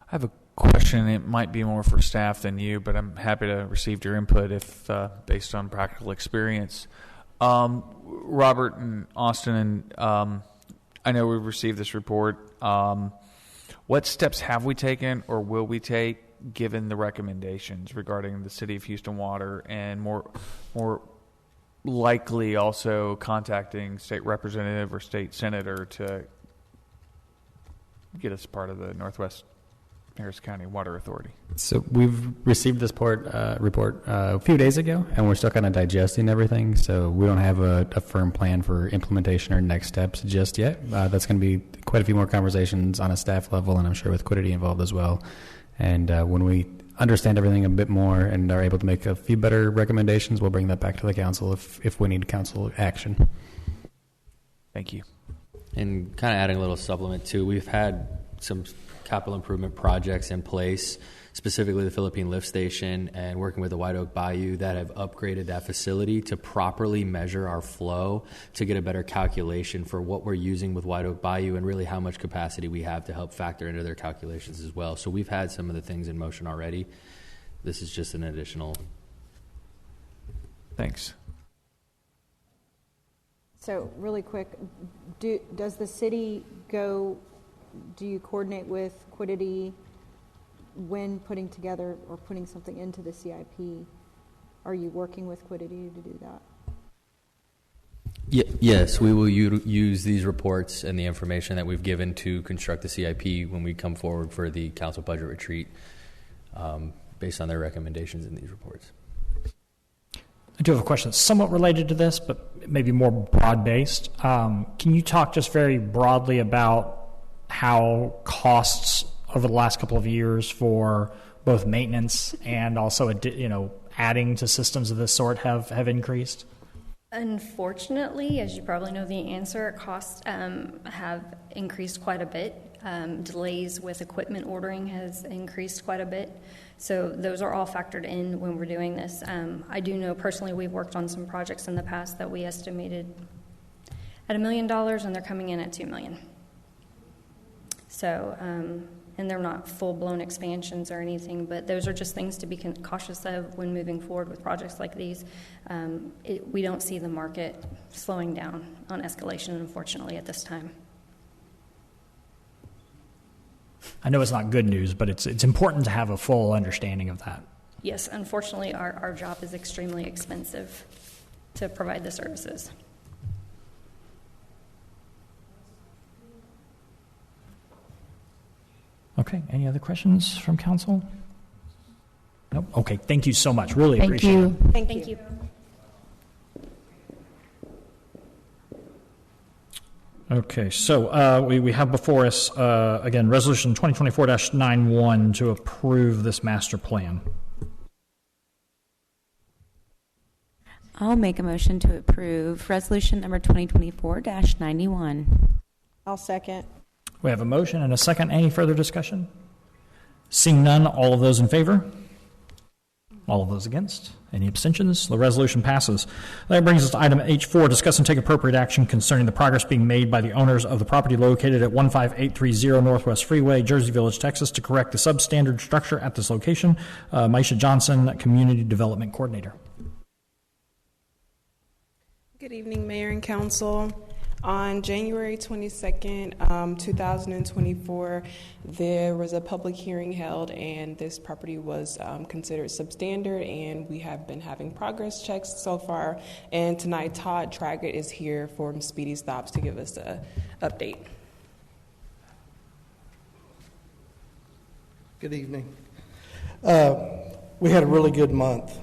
I have a question. It might be more for staff than you, but I'm happy to receive your input if based on practical experience. Robert and Austin, and I know we've received this report. What steps have we taken or will we take given the recommendations regarding the City of Houston Water, and more likely also contacting state representative or state senator to get us part of the Northwest Harris County Water Authority? So we've received this report a few days ago, and we're still kind of digesting everything. So we don't have a firm plan for implementation or next steps just yet. That's going to be quite a few more conversations on a staff level, and I'm sure with Quiddity involved as well. And when we understand everything a bit more and are able to make a few better recommendations, we'll bring that back to the council if we need council action. Thank you. And kind of adding a little supplement too, we've had some capital improvement projects in place, specifically the Philippine Lift Station and working with the White Oak Bayou, that have upgraded that facility to properly measure our flow to get a better calculation for what we're using with White Oak Bayou and really how much capacity we have to help factor into their calculations as well. So we've had some of the things in motion already. This is just an additional. Thanks. So really quick, does the city do you coordinate with Quiddity when putting together or putting something into the CIP? Are you working with Quiddity to do that? Yes, we will use these reports and the information that we've given to construct the CIP when we come forward for the council budget retreat based on their recommendations in these reports. I do have a question that's somewhat related to this, but maybe more broad-based. Can you talk just very broadly about how costs over the last couple of years for both maintenance and also, adding to systems of this sort have increased? Unfortunately, as you probably know the answer, costs have increased quite a bit. Delays with equipment ordering has increased quite a bit. So those are all factored in when we're doing this. I do know personally we've worked on some projects in the past that we estimated at $1 million, and they're coming in at $2 million. So, and they're not full-blown expansions or anything, but those are just things to be cautious of when moving forward with projects like these. We don't see the market slowing down on escalation, unfortunately, at this time. I know it's not good news, but it's important to have a full understanding of that. Yes, unfortunately, our job is extremely expensive to provide the services. Okay, any other questions from council? Nope. Okay, thank you so much. Really appreciate it. Thank you. Okay, so we have before us, again, Resolution 2024-91 to approve this master plan. I'll make a motion to approve Resolution number 2024-91. I'll second. We have a motion and a second. Any further discussion? Seeing none, all of those in favor? All of those against? Any abstentions? The resolution passes. That brings us to item H4, discuss and take appropriate action concerning the progress being made by the owners of the property located at 15830 Northwest Freeway, Jersey Village, Texas, to correct the substandard structure at this location. Maisha Johnson, Community Development Coordinator. Good evening, Mayor and Council. On January 22nd, 2024, there was a public hearing held, and this property was considered substandard, and we have been having progress checks so far. And tonight, Todd Traggart is here from Speedy Stops to give us an update. Good evening. We had a really good month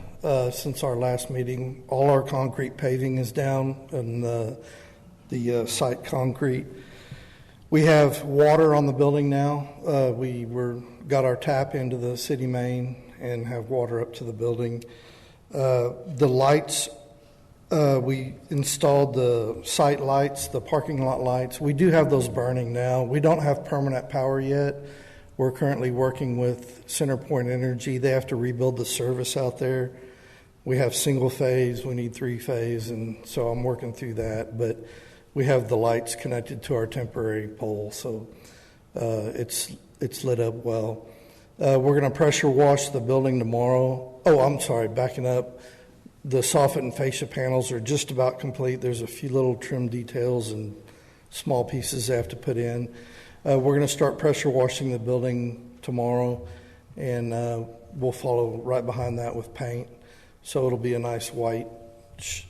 since our last meeting. All our concrete paving is down, and the site concrete. We have water on the building now. We got our tap into the city main and have water up to the building. The lights, we installed the site lights, the parking lot lights. We do have those burning now. We don't have permanent power yet. We're currently working with CenterPoint Energy. They have to rebuild the service out there. We have single phase, we need 3-phase, and so I'm working through that. But we have the lights connected to our temporary pole, so it's lit up well. We're going to pressure wash the building tomorrow. Oh, I'm sorry, backing up. The soffit and fascia panels are just about complete. There's a few little trim details and small pieces they have to put in. We're going to start pressure washing the building tomorrow, and we'll follow right behind that with paint. So it'll be a nice white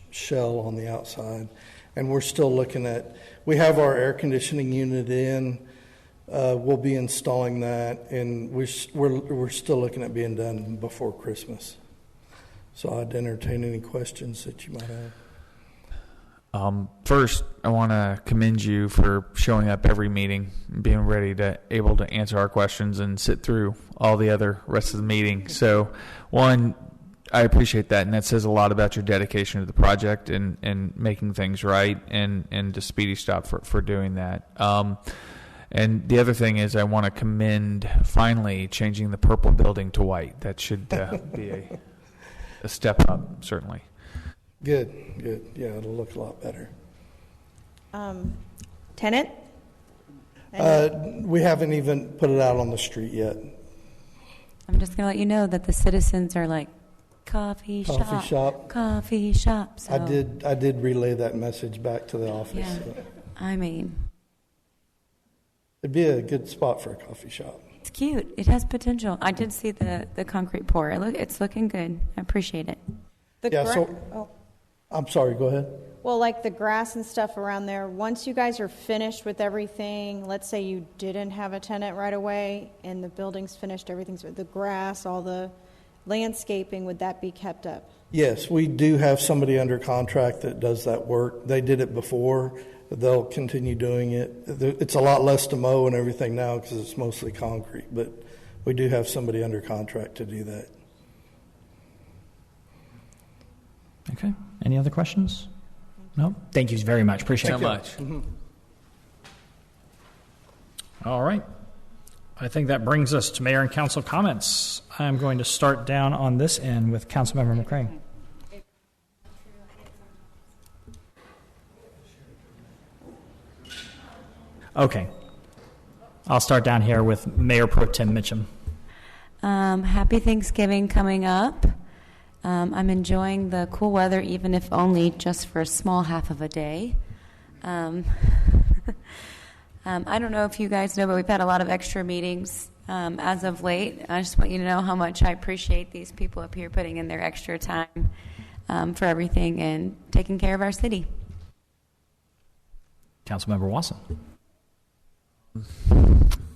shell on the outside. And we're still looking at, we have our air conditioning unit in. We'll be installing that, and we're still looking at being done before Christmas. So I'd entertain any questions that you might have. First, I want to commend you for showing up every meeting and being able to answer our questions and sit through all the other rest of the meeting. So, one, I appreciate that, and that says a lot about your dedication to the project and making things right, and to Speedy Stop for doing that. And the other thing is I want to commend finally changing the purple building to white. That should be a step up, certainly. Good. Yeah, it'll look a lot better. Tenant? We haven't even put it out on the street yet. I'm just going to let you know that the citizens are like, coffee shop. So. I did relay that message back to the office. Yeah. So. I mean, it'd be a good spot for a coffee shop. It's cute. It has potential. I did see the concrete pour. It's looking good. I appreciate it. I'm sorry, go ahead. Well, like the grass and stuff around there, once you guys are finished with everything, let's say you didn't have a tenant right away and the building's finished, everything's the grass, all the landscaping, would that be kept up? Yes, we do have somebody under contract that does that work. They did it before. They'll continue doing it. It's a lot less to mow and everything now because it's mostly concrete, but we do have somebody under contract to do that. Okay. Any other questions? No? Thank you very much. Appreciate it. Much. All right. I think that brings us to mayor and council comments. I'm going to start down on this end with Councilmember McCray. Okay. I'll start down here with Mayor Pro Tem Mitchum. Happy Thanksgiving coming up. I'm enjoying the cool weather, even if only just for a small half of a day. I don't know if you guys know, but we've had a lot of extra meetings as of late. I just want you to know how much I appreciate these people up here putting in their extra time for everything and taking care of our city. Councilmember Watson.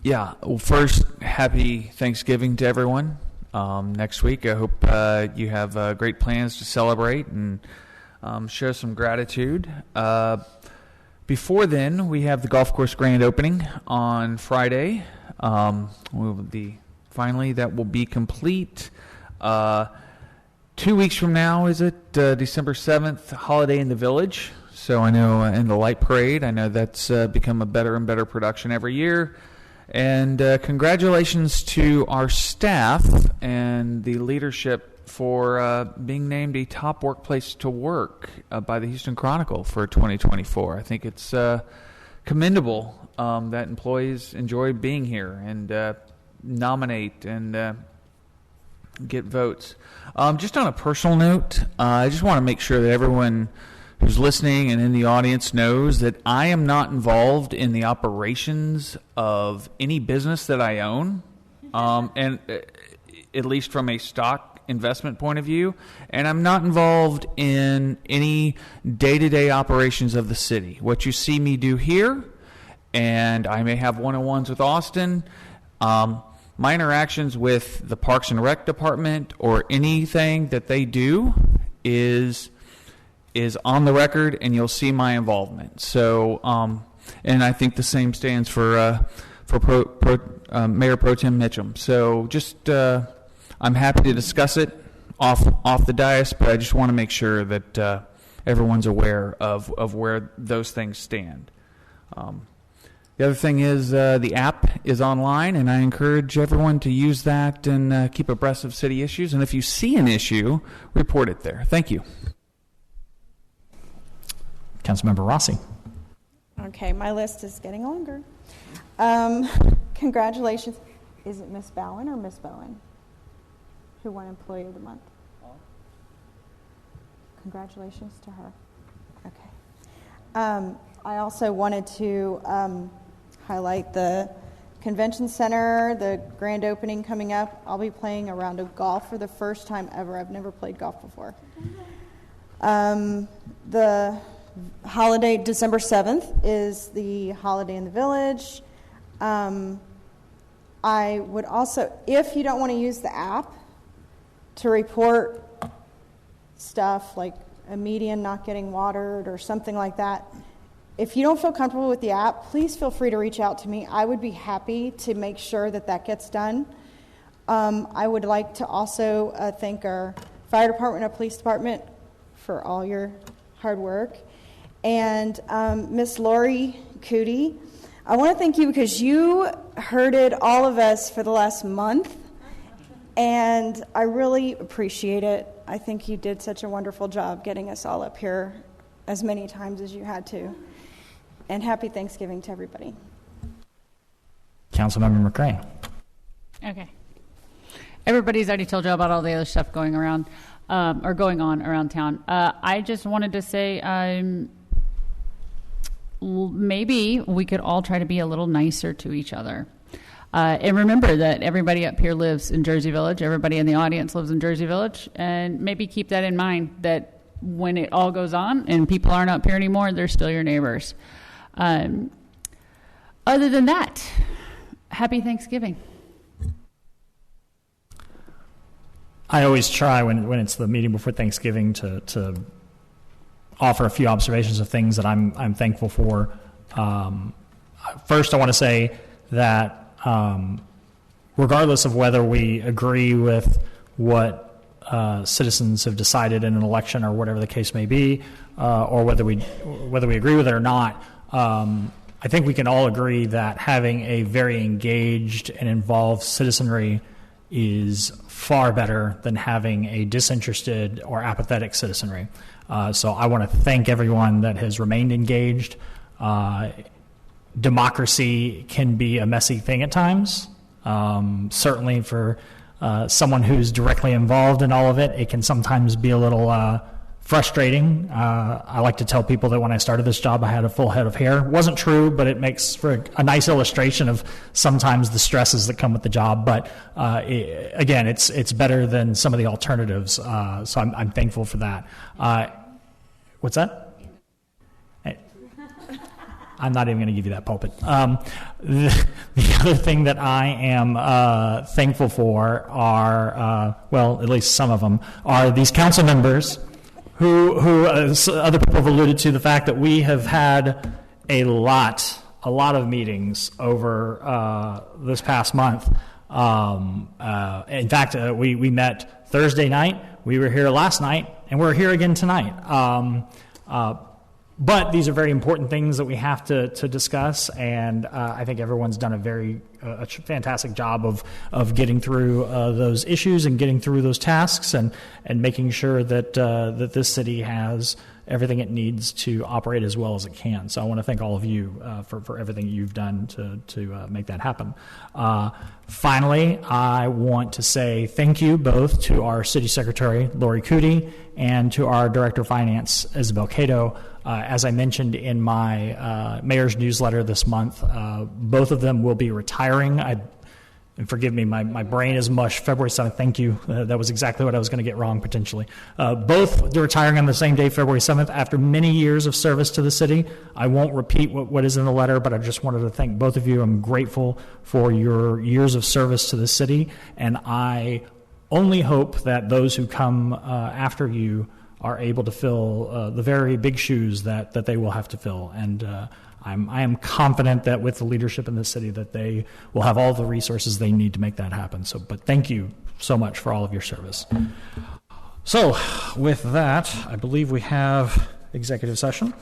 Yeah, well, first, happy Thanksgiving to everyone. Next week, I hope you have great plans to celebrate and show some gratitude. Before then, we have the golf course grand opening on Friday. That will be complete. 2 weeks from now, is it December 7th, Holiday in the Village? So I know in the light parade, I know that's become a better and better production every year. And congratulations to our staff and the leadership for being named a top workplace to work by the Houston Chronicle for 2024. I think it's commendable that employees enjoy being here and nominate and get votes. Just on a personal note, I just want to make sure that everyone who's listening and in the audience knows that I am not involved in the operations of any business that I own, and at least from a stock investment point of view, and I'm not involved in any day-to-day operations of the city. What you see me do here, and I may have one-on-ones with Austin, my interactions with the Parks and Rec Department or anything that they do is on the record, and you'll see my involvement. So, and I think the same stands for Mayor Pro Tem Mitchum. So, just I'm happy to discuss it off the dais, but I just want to make sure that everyone's aware of where those things stand. The other thing is the app is online, and I encourage everyone to use that and keep abreast of city issues. And if you see an issue, report it there. Thank you. Councilmember Rossi. Okay, my list is getting longer. Congratulations. Is it Miss Bowen or Miss Bowen who won Employee of the Month? Congratulations to her. Okay. I also wanted to highlight the Convention Center, the grand opening coming up. I'll be playing a round of golf for the first time ever. I've never played golf before. The holiday, December 7th, is the Holiday in the Village. I would also, if you don't want to use the app to report stuff like a median not getting watered or something like that, if you don't feel comfortable with the app, please feel free to reach out to me. I would be happy to make sure that gets done. I would like to also thank our fire department and police department for all your hard work. And Miss Lori Cootie, I want to thank you because you herded all of us for the last month, and I really appreciate it. I think you did such a wonderful job getting us all up here as many times as you had to. And happy Thanksgiving to everybody. Councilmember McCray. Okay. Everybody's already told you about all the other stuff going around or going on around town. I just wanted to say maybe we could all try to be a little nicer to each other. And remember that everybody up here lives in Jersey Village. Everybody in the audience lives in Jersey Village. And maybe keep that in mind, that when it all goes on and people aren't up here anymore, they're still your neighbors. Other than that, happy Thanksgiving. I always try when it's the meeting before Thanksgiving to offer a few observations of things that I'm thankful for. First, I want to say that regardless of whether we agree with what citizens have decided in an election or whatever the case may be, or whether we agree with it or not, I think we can all agree that having a very engaged and involved citizenry is far better than having a disinterested or apathetic citizenry. So I want to thank everyone that has remained engaged. Democracy can be a messy thing at times. Certainly for someone who's directly involved in all of it, it can sometimes be a little frustrating. I like to tell people that when I started this job, I had a full head of hair. It wasn't true, but it makes for a nice illustration of sometimes the stresses that come with the job. But again, it's better than some of the alternatives. So I'm thankful for that. What's that? I'm not even going to give you that pulpit. The other thing that I am thankful for are, well, at least some of them, are these council members who other people have alluded to the fact that we have had a lot of meetings over this past month. In fact, we met Thursday night, we were here last night, and we're here again tonight. But these are very important things that we have to discuss, and I think everyone's done a fantastic job of getting through those issues and getting through those tasks and making sure that this city has everything it needs to operate as well as it can. So I want to thank all of you for everything you've done to make that happen. Finally, I want to say thank you both to our City Secretary, Lori Cootie, and to our Director of Finance, Isabel Cato. As I mentioned in my mayor's newsletter this month, both of them will be retiring. And forgive me, my brain is mush. February 7th, thank you. That was exactly what I was going to get wrong, potentially. Both they're retiring on the same day, February 7th, after many years of service to the city. I won't repeat what is in the letter, but I just wanted to thank both of you. I'm grateful for your years of service to the city, and I only hope that those who come after you are able to fill the very big shoes that they will have to fill. And I am confident that with the leadership in the city that they will have all the resources they need to make that happen. But thank you so much for all of your service. So with that, I believe we have executive session.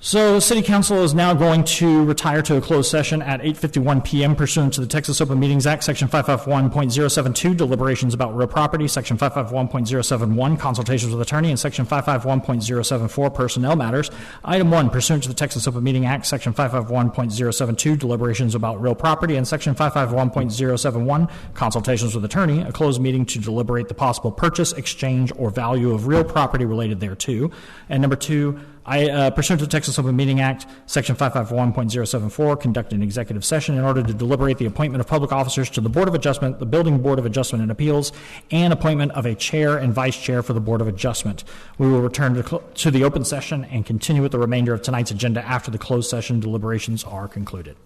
So City Council is now going to retire to a closed session at 8:51 p.m. pursuant to the Texas Open Meetings Act, Section 551.072, deliberations about real property, Section 551.071, consultations with attorney, and Section 551.074, personnel matters. Item 1, pursuant to the Texas Open Meeting Act, Section 551.072, deliberations about real property, and Section 551.071, consultations with attorney, a closed meeting to deliberate the possible purchase, exchange, or value of real property related thereto. And number 2, pursuant to the Texas Open Meeting Act, Section 551.074, conduct an executive session in order to deliberate the appointment of public officers to the Board of Adjustment, the Building Board of Adjustment and Appeals, and appointment of a chair and vice chair for the Board of Adjustment. We will return to the open session and continue with the remainder of tonight's agenda after the closed session deliberations are concluded.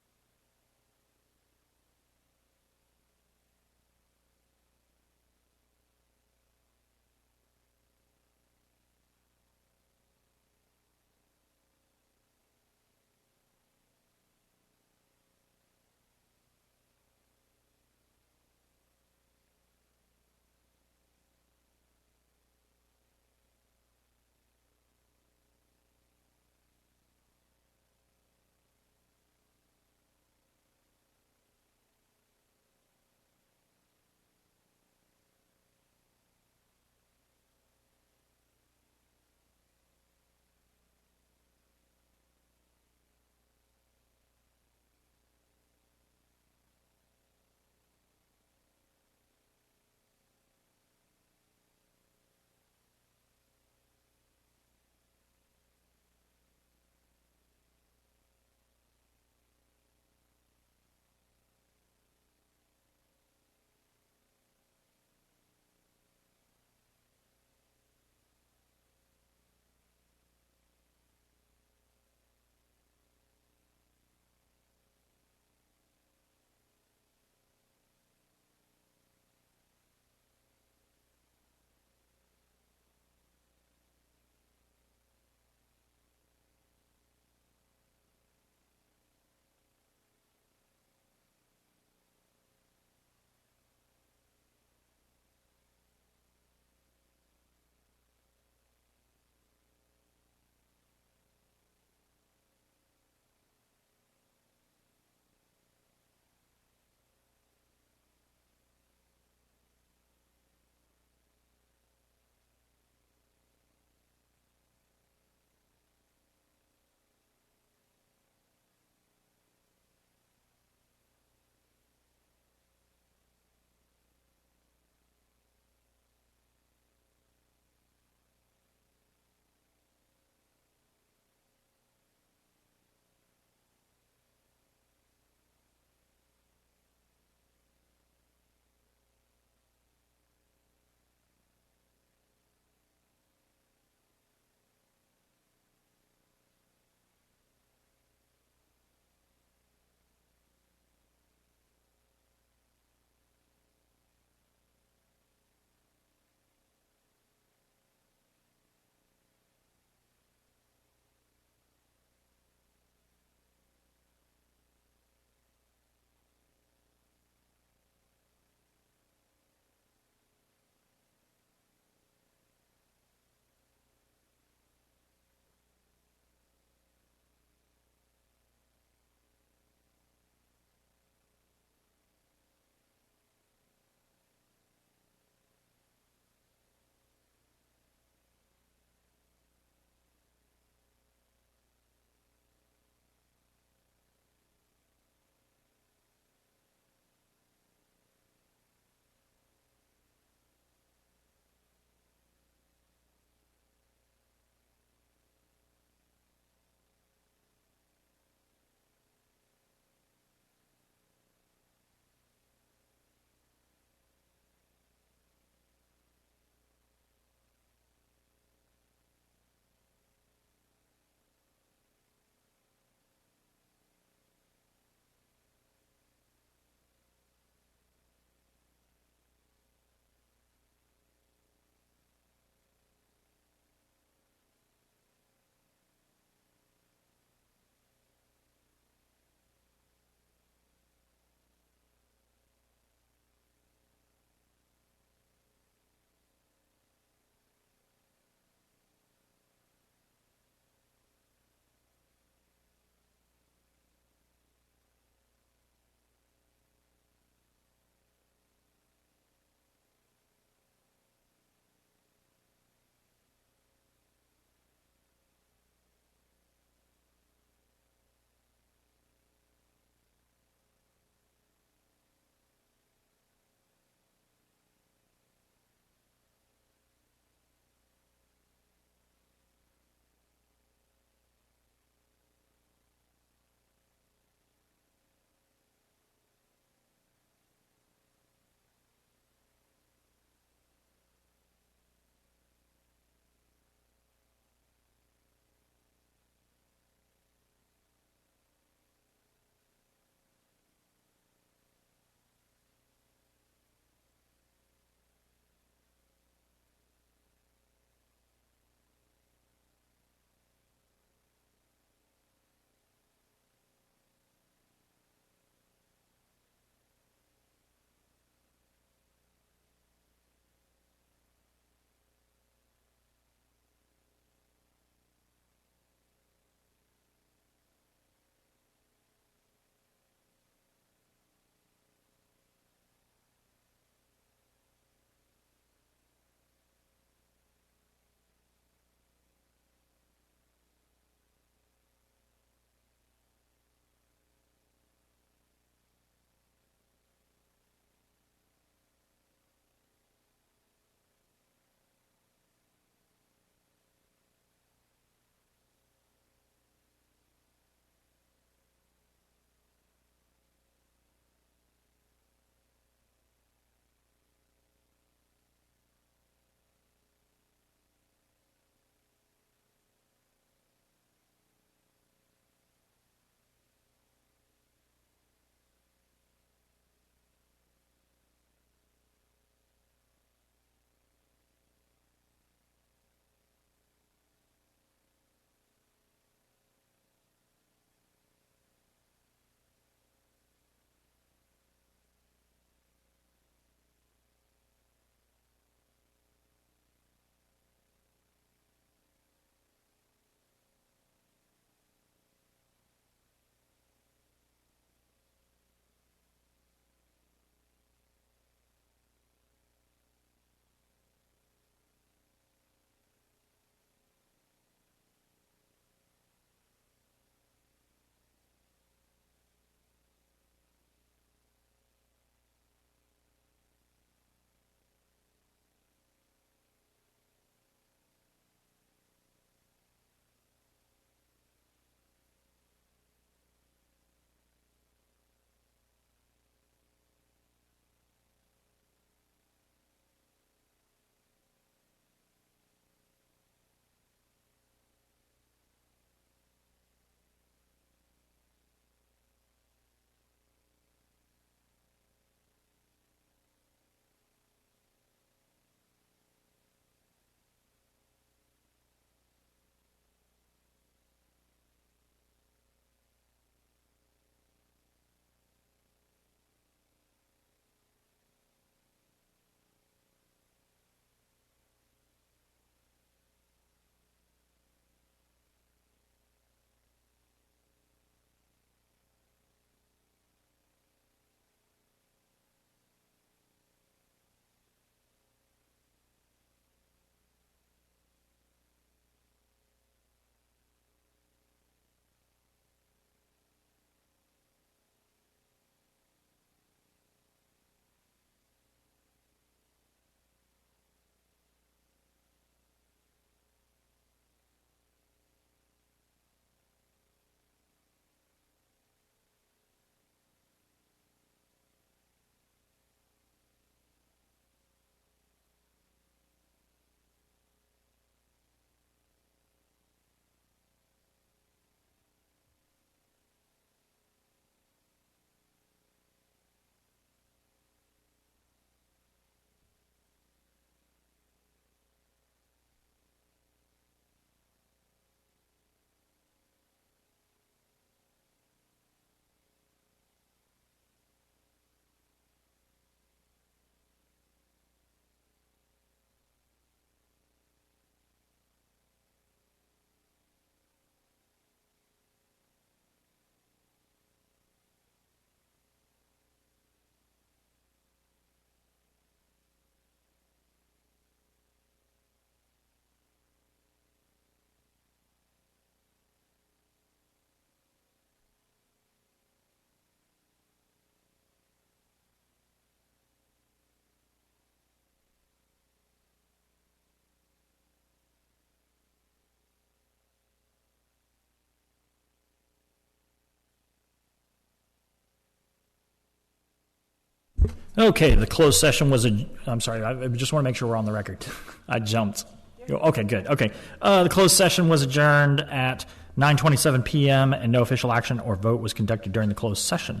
Okay, the closed session was I'm sorry, I just want to make sure we're on the record. I jumped. Okay, good. Okay. The closed session was adjourned at 9:27 p.m. and no official action or vote was conducted during the closed session.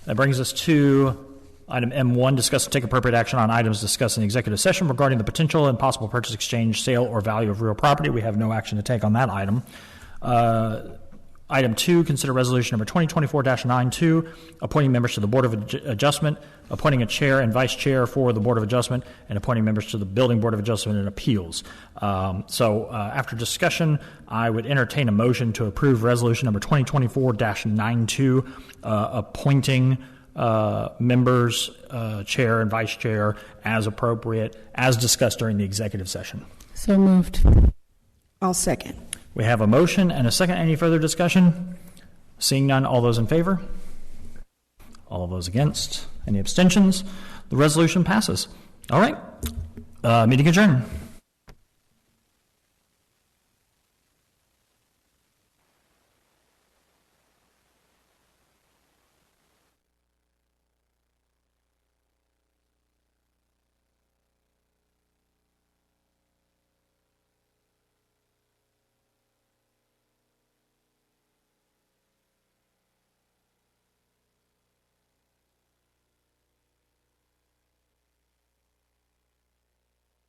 That brings us to item M1, discuss and take appropriate action on items discussed in the executive session regarding the potential and possible purchase, exchange, sale, or value of real property. We have no action to take on that item. Item 2, consider resolution number 2024-92, appointing members to the Board of Adjustment, appointing a chair and vice chair for the Board of Adjustment, and appointing members to the Building Board of Adjustment and Appeals. After discussion, I would entertain a motion to approve resolution number 2024-92, appointing members, chair and vice chair as appropriate, as discussed during the executive session. So moved. I'll second. We have a motion and a second. Any further discussion? Seeing none, all those in favor? All of those against? Any abstentions? The resolution passes. All right. Meeting adjourned.